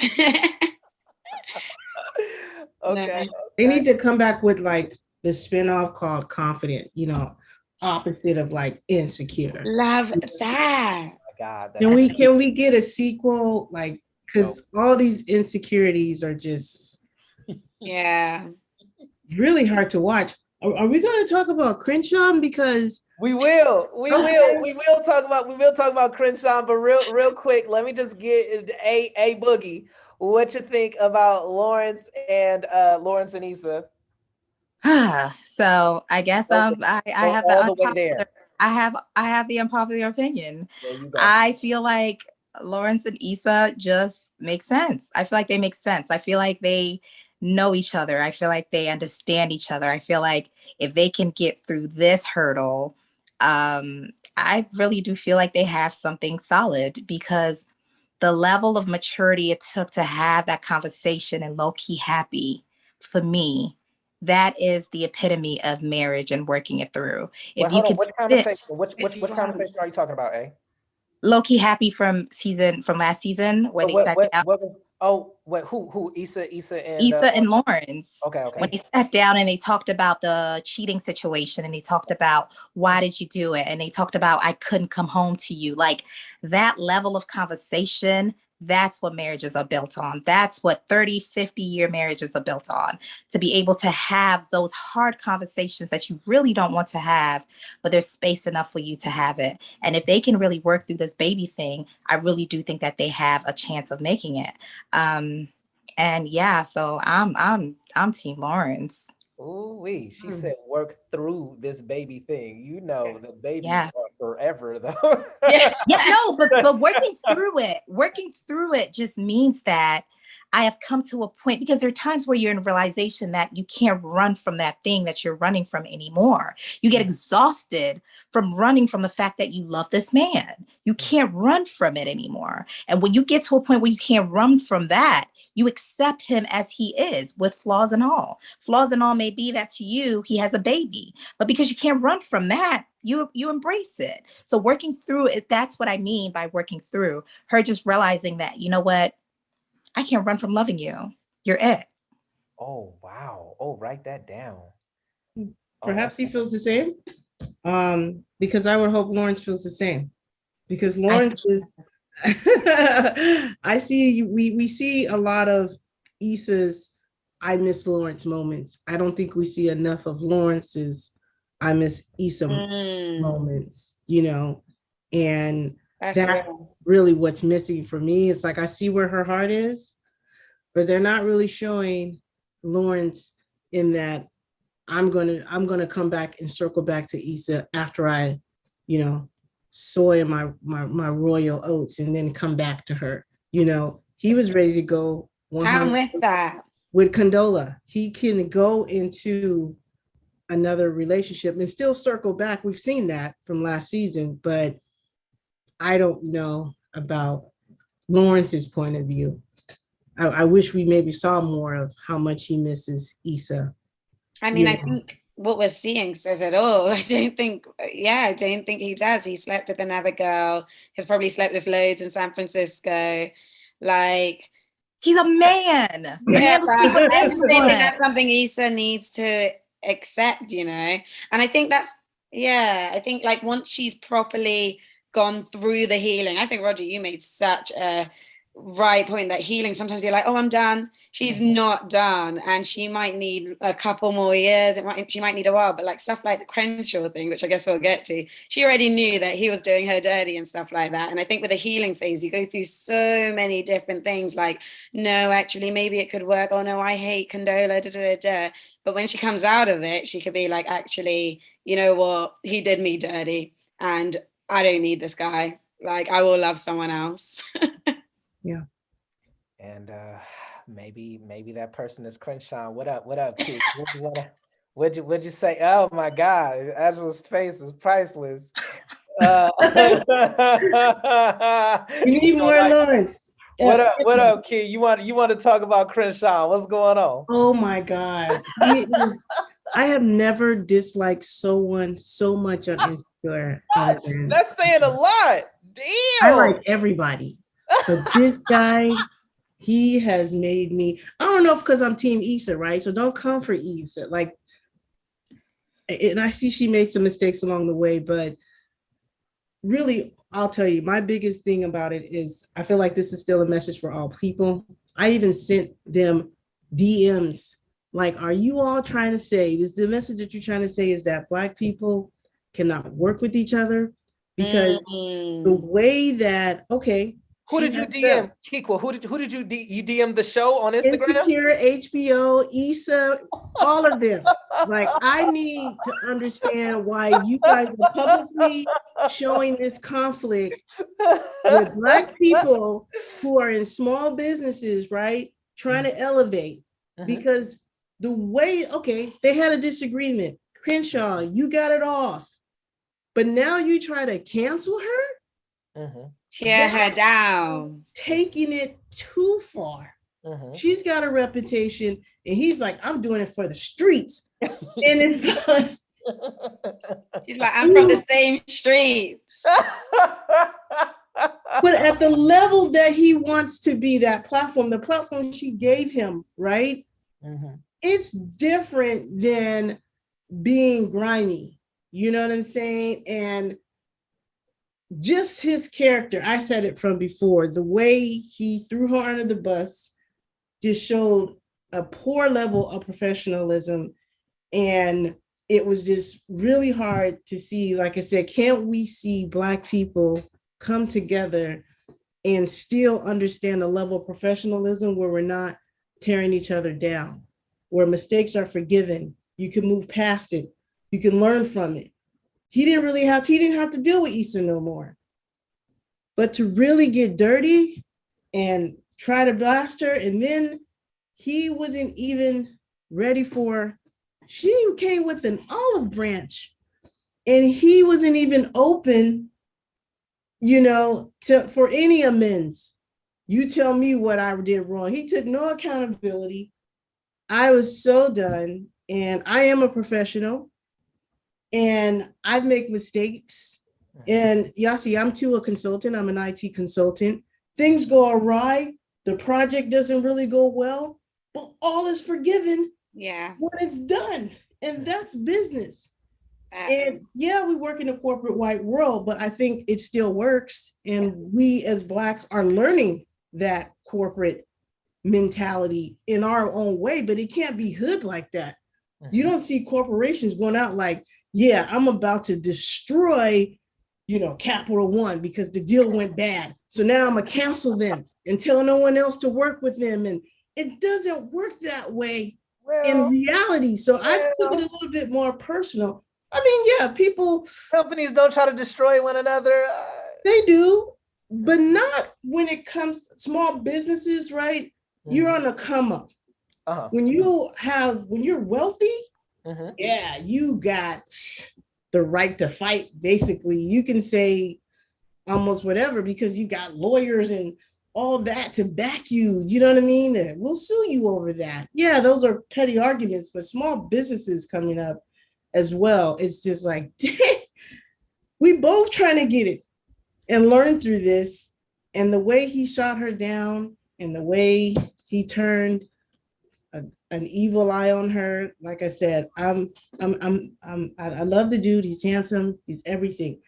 Speaker 1: Okay.
Speaker 3: They need to come back with like the spinoff called Confident, opposite of like Insecure.
Speaker 2: Love that.
Speaker 1: God.
Speaker 3: Can we get a sequel? Like, because all these insecurities are just
Speaker 2: Yeah.
Speaker 3: really hard to watch. Are we going to talk about Crenshaw? Because
Speaker 1: we will talk about Crenshaw, but real quick, let me just get a Boogie. What you think about Lawrence and Issa?
Speaker 4: So I guess I have
Speaker 1: all the way there.
Speaker 4: I have the unpopular opinion.
Speaker 1: There you go.
Speaker 4: I feel like Lawrence and Issa just make sense. I feel like they make sense. I feel like they know each other. I feel like they understand each other. I feel like if they can get through this hurdle, I really do feel like they have something solid, because the level of maturity it took to have that conversation and low-key happy, for me, that is the epitome of marriage and working it through. If you could
Speaker 1: which conversation are you talking about, A?
Speaker 4: Low-key happy from last season, where they sat down.
Speaker 1: Who? Issa
Speaker 4: and Lawrence.
Speaker 1: Okay.
Speaker 4: When they sat down and they talked about the cheating situation, and they talked about why did you do it, and they talked about I couldn't come home to you. Like, that level of conversation, that's what marriages are built on. That's what 30, 50-year marriages are built on. To be able to have those hard conversations that you really don't want to have, but there's space enough for you to have it. And if they can really work through this baby thing, I really do think that they have a chance of making it. And yeah, so I'm Team Lawrence.
Speaker 1: Ooh, she said work through this baby thing. The babies are forever though.
Speaker 4: but working through it just means that I have come to a point, because there are times where you're in realization that you can't run from that thing that you're running from anymore. You get exhausted from running from the fact that you love this man. You can't run from it anymore. And when you get to a point where you can't run from that, you accept him as he is, with flaws and all. Flaws and all may be that to you, he has a baby, but because you can't run from that, you embrace it. So working through it, that's what I mean by working through. Her just realizing that, you know what? I can't run from loving you. You're it.
Speaker 1: Oh, wow. Oh, write that down.
Speaker 3: Perhaps he feels the same. Because I would hope Lawrence feels the same. Because Lawrence is I see we see a lot of Issa's I miss Lawrence moments. I don't think we see enough of Lawrence's I miss Issa moments, and that's really what's missing for me. It's like I see where her heart is, but they're not really showing Lawrence in that I'm gonna come back and circle back to Issa after I, soy my royal oats and then come back to her. He was ready to go 100%.
Speaker 2: I'm with that.
Speaker 3: With Condola, he can go into another relationship and still circle back. We've seen that from last season, but I don't know about Lawrence's point of view. I wish we maybe saw more of how much he misses Issa.
Speaker 2: I mean, I think what we're seeing says it all. I don't think he does. He slept with another girl. He's probably slept with loads in San Francisco. Like,
Speaker 4: he's a man.
Speaker 2: Yeah, I just don't think that's something Issa needs to accept, And I think I think like once she's properly gone through the healing, I think, Roger, you made such a right point, that healing. Sometimes you're like, oh, I'm done. She's not done, and she might need a couple more years. She might need a while, but like stuff like the Crenshaw thing, which I guess we'll get to, she already knew that he was doing her dirty and stuff like that. And I think with a healing phase, you go through so many different things, like, no, actually, maybe it could work. Oh no, I hate Condola, da, da, da, da. But when she comes out of it, she could be like, actually, you know what, he did me dirty, and I don't need this guy. Like, I will love someone else.
Speaker 3: Yeah.
Speaker 1: And maybe that person is Crenshaw. What up, Keith? What'd you say? Oh my God, Angela's face is priceless.
Speaker 3: You need more lunch.
Speaker 1: What up, Keith? You want to talk about Crenshaw? What's going on?
Speaker 3: Oh my God. I have never disliked someone so much on Instagram.
Speaker 1: That's saying a lot. Damn.
Speaker 3: I like everybody. But this guy, he has made me, I don't know if because I'm Team Issa, right? So don't come for Issa. Like, and I see she made some mistakes along the way, but really, I'll tell you, my biggest thing about it is I feel like this is still a message for all people. I even sent them DMs. Like, are you all trying to say, is the message that you're trying to say is that Black people cannot work with each other? Because the way that, okay.
Speaker 1: Who did you DM? Kiko, who did you DM the show on Instagram?
Speaker 3: Insecure, HBO, Issa, all of them. Like, I need to understand why you guys are publicly showing this conflict with Black people who are in small businesses, right? Trying to elevate. Because the way, okay, they had a disagreement. Crenshaw, you got it off. But now you try to cancel her?
Speaker 2: Tear her down.
Speaker 3: Taking it too far. She's got a reputation, and he's like, I'm doing it for the streets. And it's like,
Speaker 2: he's like, I'm from the same streets.
Speaker 3: But at the level that he wants to be, that platform, the platform she gave him, right? It's different than being grimy. You know what I'm saying? And just his character, I said it from before, the way he threw her under the bus just showed a poor level of professionalism. And it was just really hard to see. Like I said, can't we see Black people come together and still understand a level of professionalism where we're not tearing each other down, where mistakes are forgiven, you can move past it, you can learn from it. He didn't have to deal with Issa no more. But to really get dirty and try to blast her, and then he wasn't even ready for, she came with an olive branch, and he wasn't even open, for any amends. You tell me what I did wrong. He took no accountability. I was so done, and I am a professional. And I make mistakes. And y'all see, I'm too a consultant. I'm an IT consultant. Things go awry. The project doesn't really go well, but all is forgiven when it's done. And that's business. And yeah, we work in a corporate white world, but I think it still works. And we as Blacks are learning that corporate mentality in our own way, but it can't be hood like that. You don't see corporations going out like, yeah, I'm about to destroy, Capital One because the deal went bad. So now I'm gonna cancel them and tell no one else to work with them. And it doesn't work that way in reality. So I took it a little bit more personal. I mean,
Speaker 1: companies don't try to destroy one another.
Speaker 3: They do, but not when it comes to small businesses, right? You're on a come up. When you're wealthy, you got the right to fight. Basically, you can say almost whatever because you got lawyers and all that to back you. You know what I mean? And we'll sue you over that. Yeah, those are petty arguments, but small businesses coming up as well. It's just like, we both trying to get it and learn through this. And the way he shot her down and the way he turned an evil eye on her. Like I said, I love the dude. He's handsome. He's everything,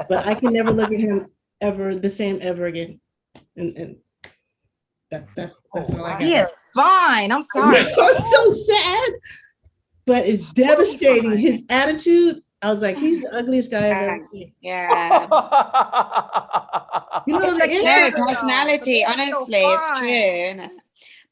Speaker 3: but I can never look at him ever the same ever again. And That's all I
Speaker 4: He
Speaker 3: got.
Speaker 4: is fine. I'm sorry.
Speaker 3: I'm so sad, but it's devastating. His attitude, I was like, he's the ugliest guy I've ever seen.
Speaker 2: Yeah.
Speaker 3: You know,
Speaker 4: It's
Speaker 3: the
Speaker 4: a
Speaker 2: No,
Speaker 4: character,
Speaker 3: internet.
Speaker 2: personality,
Speaker 4: though. The man's so
Speaker 2: honestly, it's
Speaker 4: fine.
Speaker 2: true, isn't it?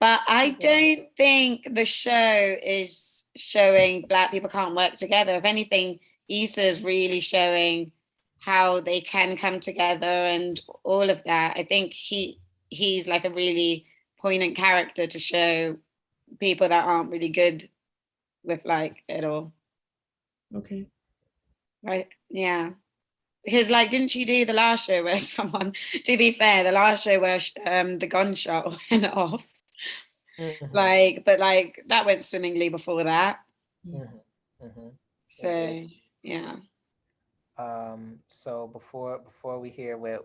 Speaker 2: But I don't think the show is showing Black people can't work together. If anything, Issa's really showing how they can come together and all of that. I think he's like a really poignant character to show people that aren't really good with like it all.
Speaker 3: Okay.
Speaker 2: Right? Yeah. Because like, didn't she do the last show where someone, to be fair, the last show where the gunshot went off, like, but like that went swimmingly before that. So yeah.
Speaker 1: So before we hear what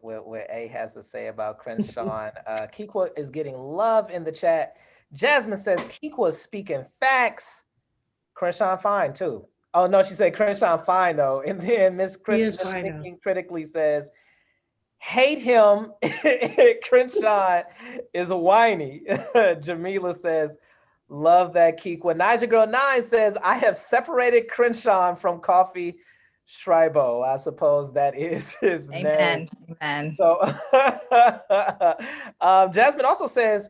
Speaker 1: A has to say about Crenshaw, Kikwa is getting love in the chat. Jasmine says Kikwa is speaking facts. Crenshaw fine too. Oh no, she said Crenshaw fine though. And then Miss Thinking Critically says, hate him. Crenshaw is a whiny. Jamila says, love that Kikwa. Niger Girl 9 says, I have separated Crenshaw from Coffee Schreibo. I suppose that is his name.
Speaker 4: Amen.
Speaker 1: So Jasmine also says,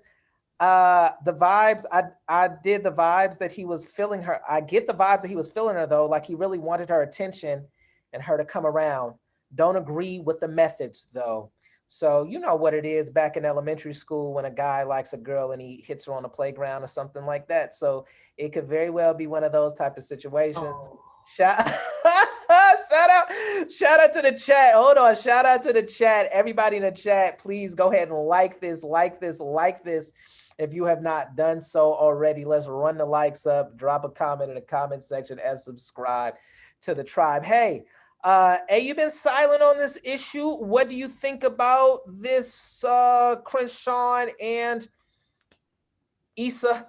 Speaker 1: the vibes, I did the vibes that he was feeling her. I get the vibes that he was feeling her though, like he really wanted her attention and her to come around. Don't agree with the methods though. So you know what it is back in elementary school when a guy likes a girl and he hits her on the playground or something like that. So it could very well be one of those type of situations. Shout out to the chat. Hold on. Shout out to the chat. Everybody in the chat, please go ahead and like this. If you have not done so already, let's run the likes up, drop a comment in the comment section, and subscribe to the tribe. Hey, you've been silent on this issue. What do you think about this Crenshaw and Issa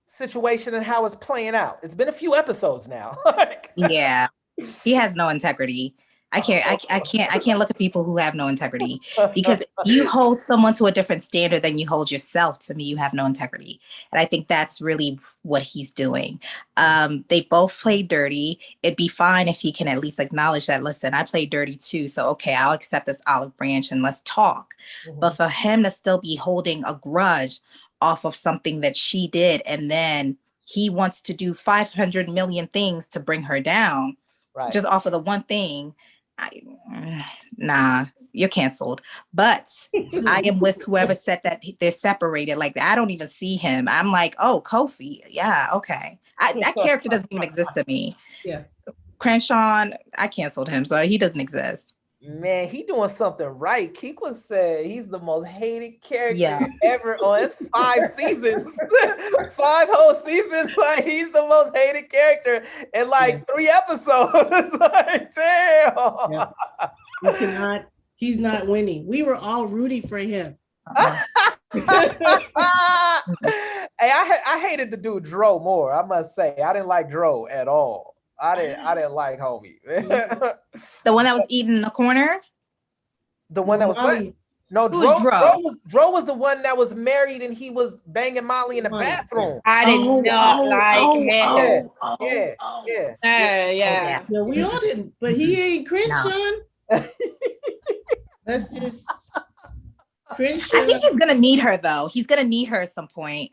Speaker 1: situation and how it's playing out? It's been a few episodes now.
Speaker 4: Yeah, he has no integrity. I can't look at people who have no integrity, because you hold someone to a different standard than you hold yourself. To me, you have no integrity. And I think that's really what he's doing. They both played dirty. It'd be fine if he can at least acknowledge that, listen, I played dirty too. So, okay, I'll accept this olive branch and let's talk. But for him to still be holding a grudge off of something that she did, and then he wants to do 500 million things to bring her down, just off of the one thing. Nah, you're canceled. But I am with whoever said that they're separated. Like, I don't even see him. I'm like, oh, Kofi. Yeah, okay. That character doesn't even exist to me.
Speaker 3: Yeah.
Speaker 4: Crenshaw, I canceled him, so he doesn't exist.
Speaker 1: Man, he doing something right. Kikwa said he's the most hated character ever on. It's 5 seasons, 5 whole seasons. Like, he's the most hated character in like 3 episodes. Like, damn.
Speaker 3: Yeah. He's not winning. We were all rooting for him.
Speaker 1: Hey, I hated the dude Dro more. I must say, I didn't like Dro at all. I didn't like homie.
Speaker 4: The one that was eating in the corner?
Speaker 1: The one that was what? No, Dro was the one that was married and he was banging Molly in the bathroom.
Speaker 2: I did not like him.
Speaker 3: Yeah, we all didn't, but he ain't Crenshaw. That's just Crenshaw.
Speaker 4: I think he's gonna need her though. He's gonna need her at some point,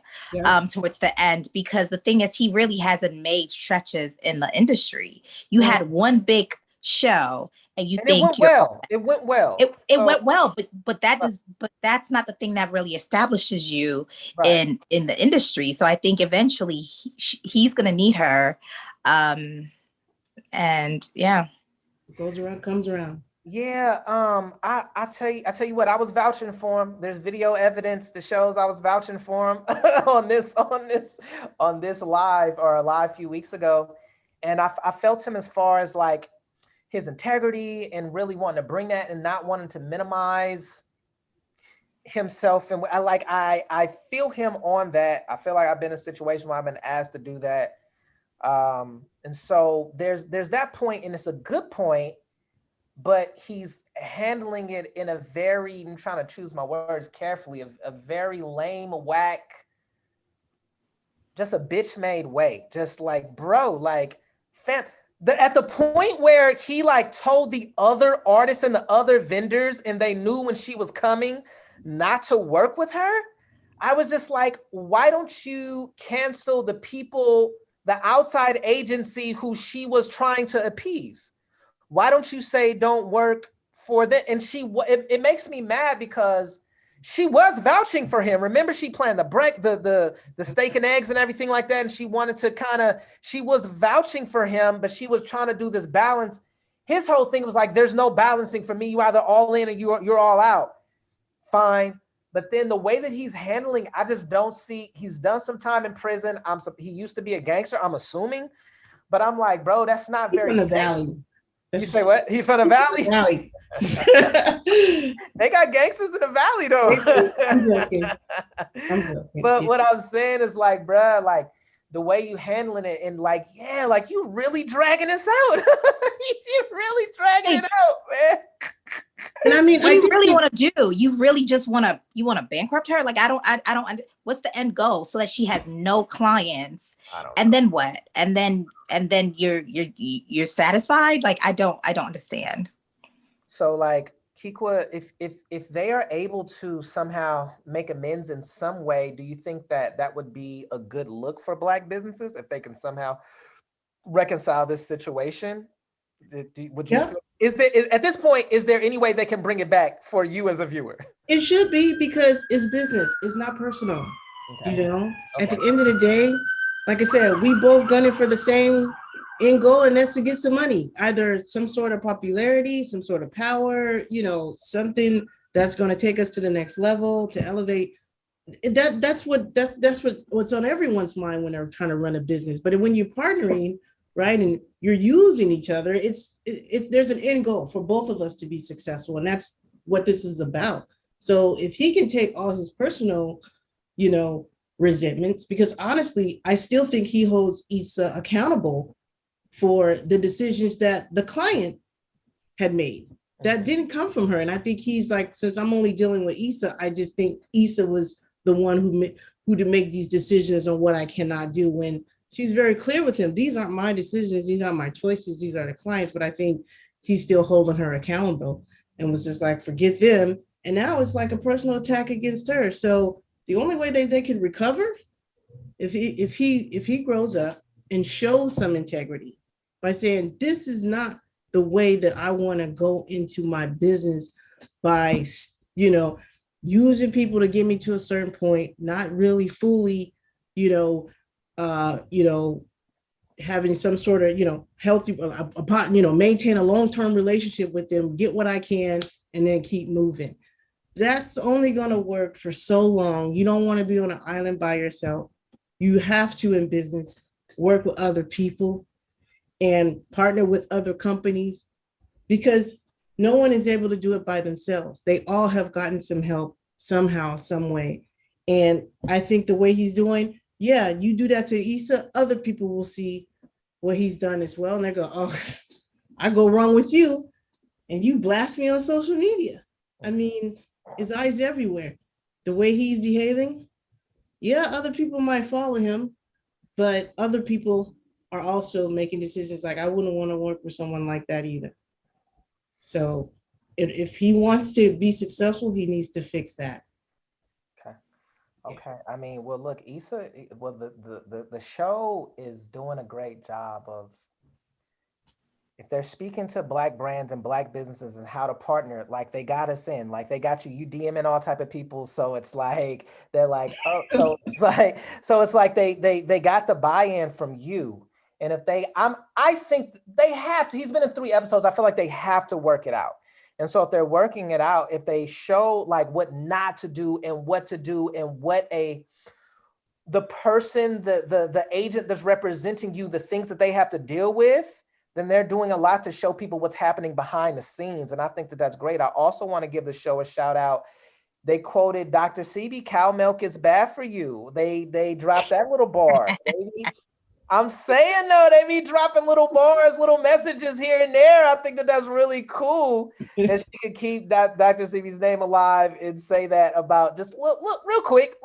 Speaker 4: towards the end, because the thing is, he really hasn't made stretches in the industry. You had one big show, and you think
Speaker 1: it went well.
Speaker 4: It went well, but that's not the thing that really establishes you in the industry. So I think eventually he's gonna need her, and yeah,
Speaker 3: it goes around, comes around.
Speaker 1: Yeah, I tell you what, I was vouching for him. There's video evidence that shows I was vouching for him on this live a few weeks ago, and I felt him as far as like his integrity and really wanting to bring that and not wanting to minimize himself. And I feel him on that. I feel like I've been in a situation where I've been asked to do that, and so there's that point, and it's a good point. but he's handling it in a very, I'm trying to choose my words carefully, a very lame, whack, just a bitch made way. Just like, bro, like, fam, at the point where he like told the other artists and the other vendors, and they knew when she was coming not to work with her, I was just like, why don't you cancel the people, the outside agency who she was trying to appease? Why don't you say don't work for that? And it makes me mad because she was vouching for him. Remember, she planned the steak and eggs and everything like that. And she wanted to she was vouching for him, but she was trying to do this balance. His whole thing was like, there's no balancing for me. You either all in or you're all out. Fine. But then the way that he's handling, I just don't see, he's done some time in prison. He used to be a gangster, I'm assuming. But I'm like, bro, that's not very.
Speaker 3: In the valley.
Speaker 1: You say what? He from the valley?
Speaker 3: Valley.
Speaker 1: They got gangsters in the valley though.
Speaker 3: I'm joking. I'm joking.
Speaker 1: But what I'm saying is like, bruh, like the way you handling it, and like, yeah, like you really dragging this out. You really dragging it out, man.
Speaker 3: And I mean,
Speaker 4: what do you really want to do? You really just want to bankrupt her? Like, I don't. What's the end goal? So that she has no clients, and then what? And then you're satisfied? Like, I don't understand.
Speaker 1: So like, Kikwa, if they are able to somehow make amends in some way, do you think that would be a good look for Black businesses if they can somehow reconcile this situation? Would you feel, at this point, is there any way they can bring it back for you as a viewer?
Speaker 3: It should be, because it's business. It's not personal. Okay. You know, at the end of the day, like I said, we both gunning for the same end goal, and that's to get some money, either some sort of popularity, some sort of power, you know, something that's going to take us to the next level, to elevate. That's what's on everyone's mind when they're trying to run a business. But when you're partnering, right, and you're using each other, it's there's an end goal for both of us to be successful, and that's what this is about. So if he can take all his personal, you know, resentments, because honestly, I still think he holds Issa accountable for the decisions that the client had made that didn't come from her. And I think he's like, since I'm only dealing with Issa, I just think Issa was the one who to make these decisions on what I cannot do, when she's very clear with him. These aren't my decisions. These aren't my choices. These are the clients. But I think he's still holding her accountable, and was just like, forget them. And now it's like a personal attack against her. So the only way they can recover, if he grows up and shows some integrity by saying, this is not the way that I want to go into my business, by, you know, using people to get me to a certain point, not really fully, having some sort of, healthy, maintain a long-term relationship with them, get what I can, and then keep moving. That's only going to work for so long. You don't want to be on an island by yourself. You have to, in business, work with other people and partner with other companies, because no one is able to do it by themselves. They all have gotten some help somehow, some way. And I think the way he's doing, yeah, you do that to Issa, other people will see what he's done as well. And they go, oh, I go wrong with you, and you blast me on social media. I mean, his eyes everywhere. The way he's behaving, yeah, other people might follow him, but other people are also making decisions like, I wouldn't want to work with someone like that either. So if he wants to be successful, he needs to fix that.
Speaker 1: Okay. I mean, well, look, Issa, well, the show is doing a great job of, if they're speaking to Black brands and Black businesses and how to partner, like they got us in, like they got you DMing all type of people. So it's like, they're like, oh, so it's like they got the buy-in from you. And if I think they have to, he's been in 3 episodes. I feel like they have to work it out. And so if they're working it out, if they show like what not to do and what to do, and what the person, the agent that's representing you, the things that they have to deal with, then they're doing a lot to show people what's happening behind the scenes. And I think that that's great. I also want to give the show a shout out. They quoted Dr. Sebi, cow milk is bad for you. They dropped that little bar. Baby. I'm saying though, they be dropping little bars, little messages here and there. I think that that's really cool. And she could keep Dr. Sebi's name alive and say that about just look real quick.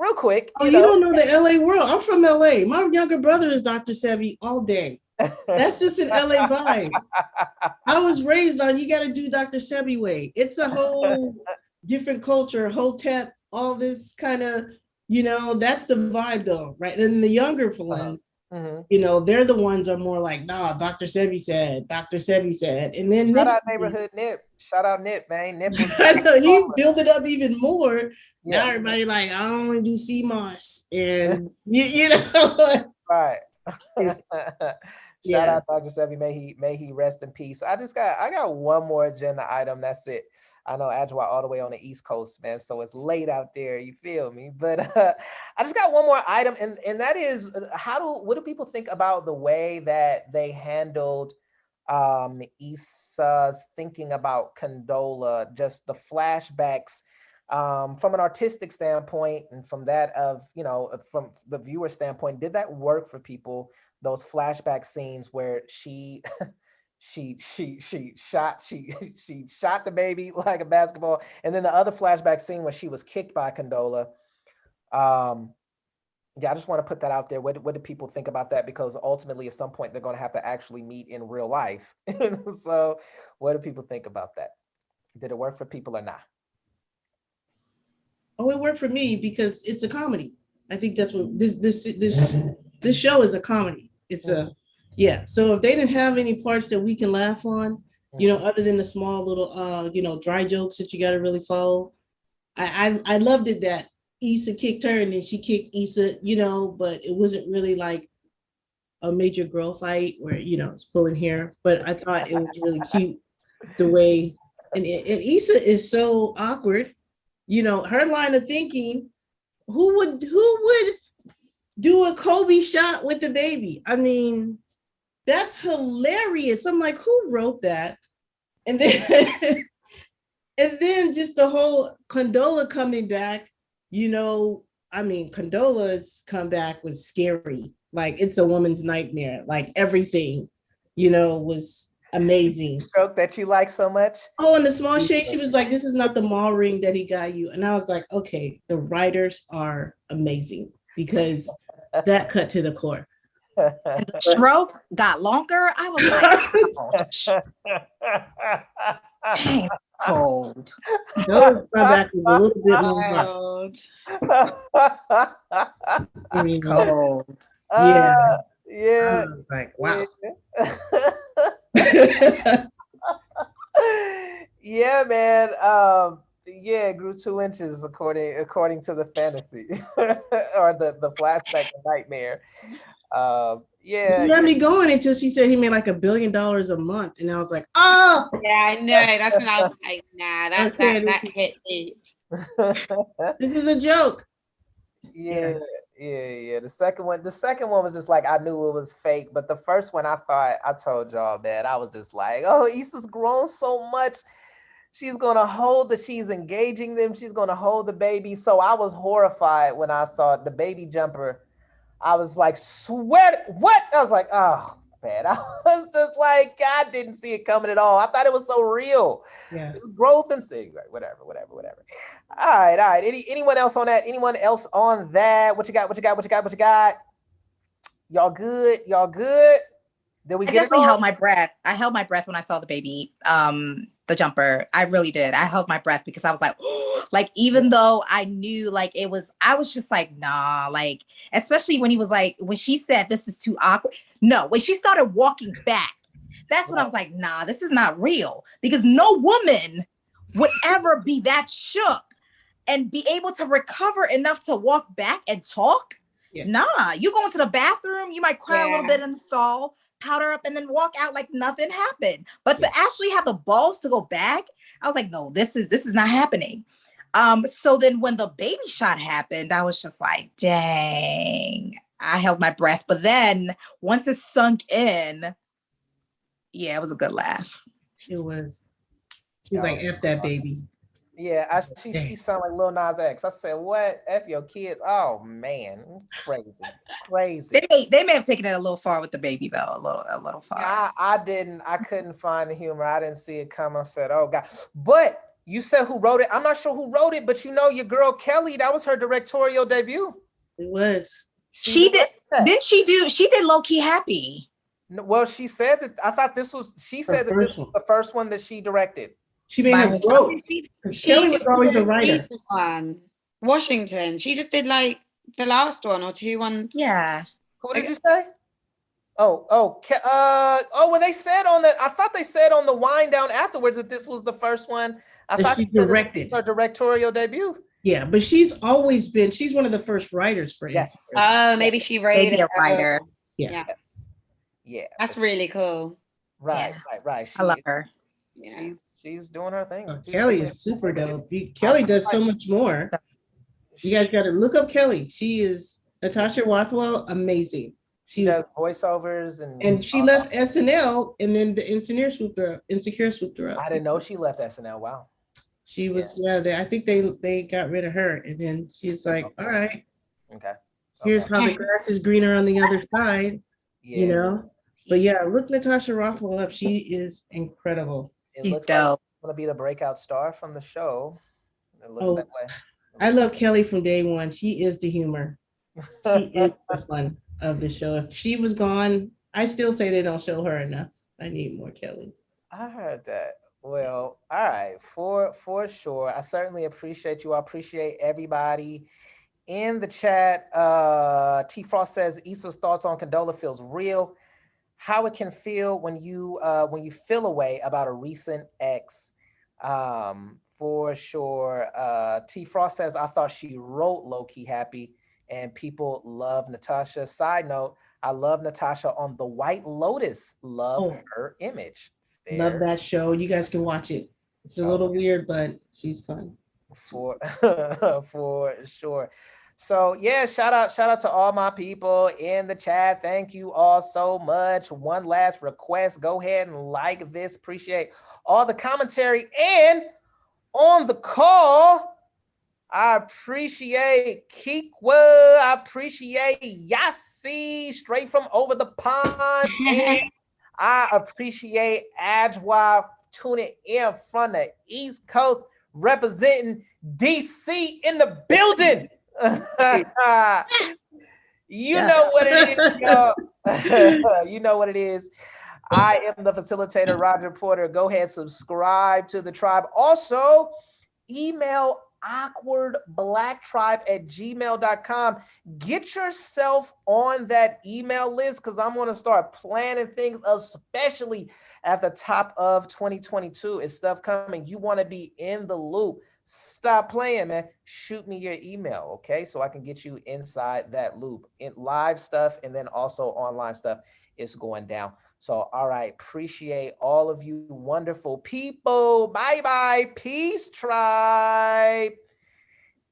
Speaker 3: Oh, you don't know the LA world. I'm from LA. My younger brother is Dr. Sebi all day. That's just an LA vibe. I was raised on you got to do Dr. Sebi way. It's a whole different culture, Hotep, all this kind of, that's the vibe though, right? And the younger ones, they're the ones are more like, nah, Dr. Sebi said, and then
Speaker 1: shout out neighborhood Nip. Shout out Nip, man. Nip was
Speaker 3: I know he built it up even more. Yeah. Now everybody like, I only do CMOS, and you know,
Speaker 1: right. Shout out Dr. Sebi. May he rest in peace. I got one more agenda item. That's it. I know Adjoa all the way on the East Coast, man. So it's late out there. You feel me? But I just got one more item, and that is what do people think about the way that they handled Issa's thinking about Condola, just the flashbacks from an artistic standpoint, and from that of from the viewer standpoint, did that work for people? Those flashback scenes where she shot the baby like a basketball, and then the other flashback scene where she was kicked by Condola. Yeah, I just want to put that out there. What do people think about that? Because ultimately, at some point, they're going to have to actually meet in real life. So, what do people think about that? Did it work for people or not?
Speaker 3: Oh, it worked for me because it's a comedy. I think that's what this show is, a comedy. It's So if they didn't have any parts that we can laugh on, other than the small little dry jokes that you got to really follow, I loved it that Issa kicked her and then she kicked Issa, but it wasn't really like a major girl fight where it's pulling hair. But I thought it was really cute the way, and Issa is so awkward. Her line of thinking, who would do a Kobe shot with the baby? I mean, that's hilarious. I'm like, who wrote that? And then and then just the whole Condola coming back, Condola's comeback was scary. Like, it's a woman's nightmare. Like, everything, was amazing.
Speaker 1: Stroke that you like so much.
Speaker 3: Oh, and the small shake, she was like, this is not the mall ring that he got you. And I was like, okay, the writers are amazing, because that cut to the core.
Speaker 4: And the stroke got longer. I was like, dang, cold.
Speaker 3: Those comeback was a little bit more
Speaker 4: cold.
Speaker 3: Yeah.
Speaker 1: Yeah.
Speaker 3: Like, wow.
Speaker 1: Yeah, man. It grew 2 inches according to the fantasy or the flashback nightmare.
Speaker 3: She had me going until she said he made like $1 billion a month, and I was like, oh
Speaker 2: yeah, I know. That's when I was like, nah, that hit me.
Speaker 3: This is a joke.
Speaker 1: Yeah. The second one was just like, I knew it was fake, but the first one, I told y'all, man, I was just like, oh, Issa's grown so much. She's gonna she's engaging them. She's gonna hold the baby. So I was horrified when I saw the baby jumper. I was like, what? I was like, oh man. I was just like, I didn't see it coming at all. I thought it was so real.
Speaker 3: Yeah.
Speaker 1: It was growth and whatever. All right. Anyone else on that? Anyone else on that? What you got? Y'all good? Did we
Speaker 4: I
Speaker 1: get
Speaker 4: definitely
Speaker 1: it
Speaker 4: held my breath. I held my breath when I saw the baby, the jumper. I really did. I held my breath because I was like, oh, like, even though I knew like I was just like, nah, like, especially when he was like, when she said this is too awkward. No, when she started walking back, that's when I was like, nah, this is not real, because no woman would ever be that shook and be able to recover enough to walk back and talk. Yes. Nah, you go into the bathroom, you might cry a little bit in the stall, powder up, and then walk out like nothing happened. But to actually have the balls to go back, I was like, no, this is not happening. So then when the baby shot happened, I was just like, dang, I held my breath. But then once it sunk in, yeah, it was a good laugh.
Speaker 3: It was. She was like, F that baby.
Speaker 1: Yeah, she sound like Lil Nas X. I said, what? F your kids? Oh man, crazy, crazy.
Speaker 4: They may have taken it a little far with the baby though, a little far.
Speaker 1: Yeah, I couldn't find the humor. I didn't see it come. I said, oh God. But you said who wrote it. I'm not sure who wrote it, but you know your girl Kelly, that was her directorial debut.
Speaker 3: It was.
Speaker 4: She did. Didn't she do? She did Low Key Happy.
Speaker 1: No, well, she said that. I thought this was. She said that this was the first one that she directed.
Speaker 3: She may have wrote. Kelly was always a writer.
Speaker 2: One. Washington. She just did like the last one or two ones.
Speaker 4: Yeah.
Speaker 1: Who did you say? Well, they said on the. I thought they said on the wind down afterwards that this was the first one. I thought
Speaker 3: she directed
Speaker 1: her directorial debut.
Speaker 3: Yeah, but she's always been. She's one of the first writers for
Speaker 1: Yes.
Speaker 2: Oh, maybe she wrote
Speaker 4: Maybe a writer.
Speaker 3: Yeah.
Speaker 1: Yeah.
Speaker 2: That's really cool.
Speaker 1: Right.
Speaker 4: I love her.
Speaker 2: Yeah.
Speaker 1: She's doing her thing.
Speaker 3: Oh, Kelly is super dope. Kelly does so much more. You guys got to look up Kelly. She is Natasha Rothwell, amazing.
Speaker 1: She does voiceovers
Speaker 3: and she left SNL, and then the Insecure swooped her up.
Speaker 1: I didn't know she left SNL. Wow.
Speaker 3: She was I think they got rid of her, and then she's like, all right,
Speaker 1: okay.
Speaker 3: Here's how the grass is greener on the other side. Yeah. You know. But yeah, look Natasha Rothwell up. She is incredible.
Speaker 1: She's dope. Like gonna be the breakout star from the show. It looks that way.
Speaker 3: I love Kelly from day one. She is the humor. She is the fun of the show. If she was gone, I still say they don't show her enough. I need more Kelly.
Speaker 1: I heard that. Well, all right, for sure. I certainly appreciate you. I appreciate everybody in the chat. T Frost says Issa's thoughts on Condola feels real. How it can feel when you feel away about a recent ex. For sure. T Frost says, I thought she wrote Low Key Happy and people love Natasha. Side note, I love Natasha on The White Lotus. Love her image.
Speaker 3: Love that show. You guys can watch it. It's a little weird, but she's fun.
Speaker 1: For sure. So yeah, shout out to all my people in the chat. Thank you all so much. One last request. Go ahead and like this. Appreciate all the commentary. And on the call, I appreciate Kikwa. I appreciate Yassi straight from over the pond. And I appreciate Ajwa tuning in from the East Coast, representing DC in the building. You know what it is, y'all. You know what it is. I am the facilitator, Roger Porter. Go ahead, subscribe to the tribe. Also, email awkwardblacktribe@gmail.com. Get yourself on that email list because I'm going to start planning things, especially at the top of 2022. It's stuff coming. You want to be in the loop. Stop playing, man. Shoot me your email, okay? So I can get you inside that loop. In live stuff and then also online stuff is going down. So, all right. Appreciate all of you wonderful people. Bye-bye. Peace, tribe.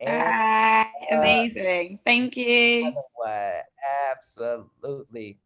Speaker 2: And, amazing. Thank you.
Speaker 1: Absolutely.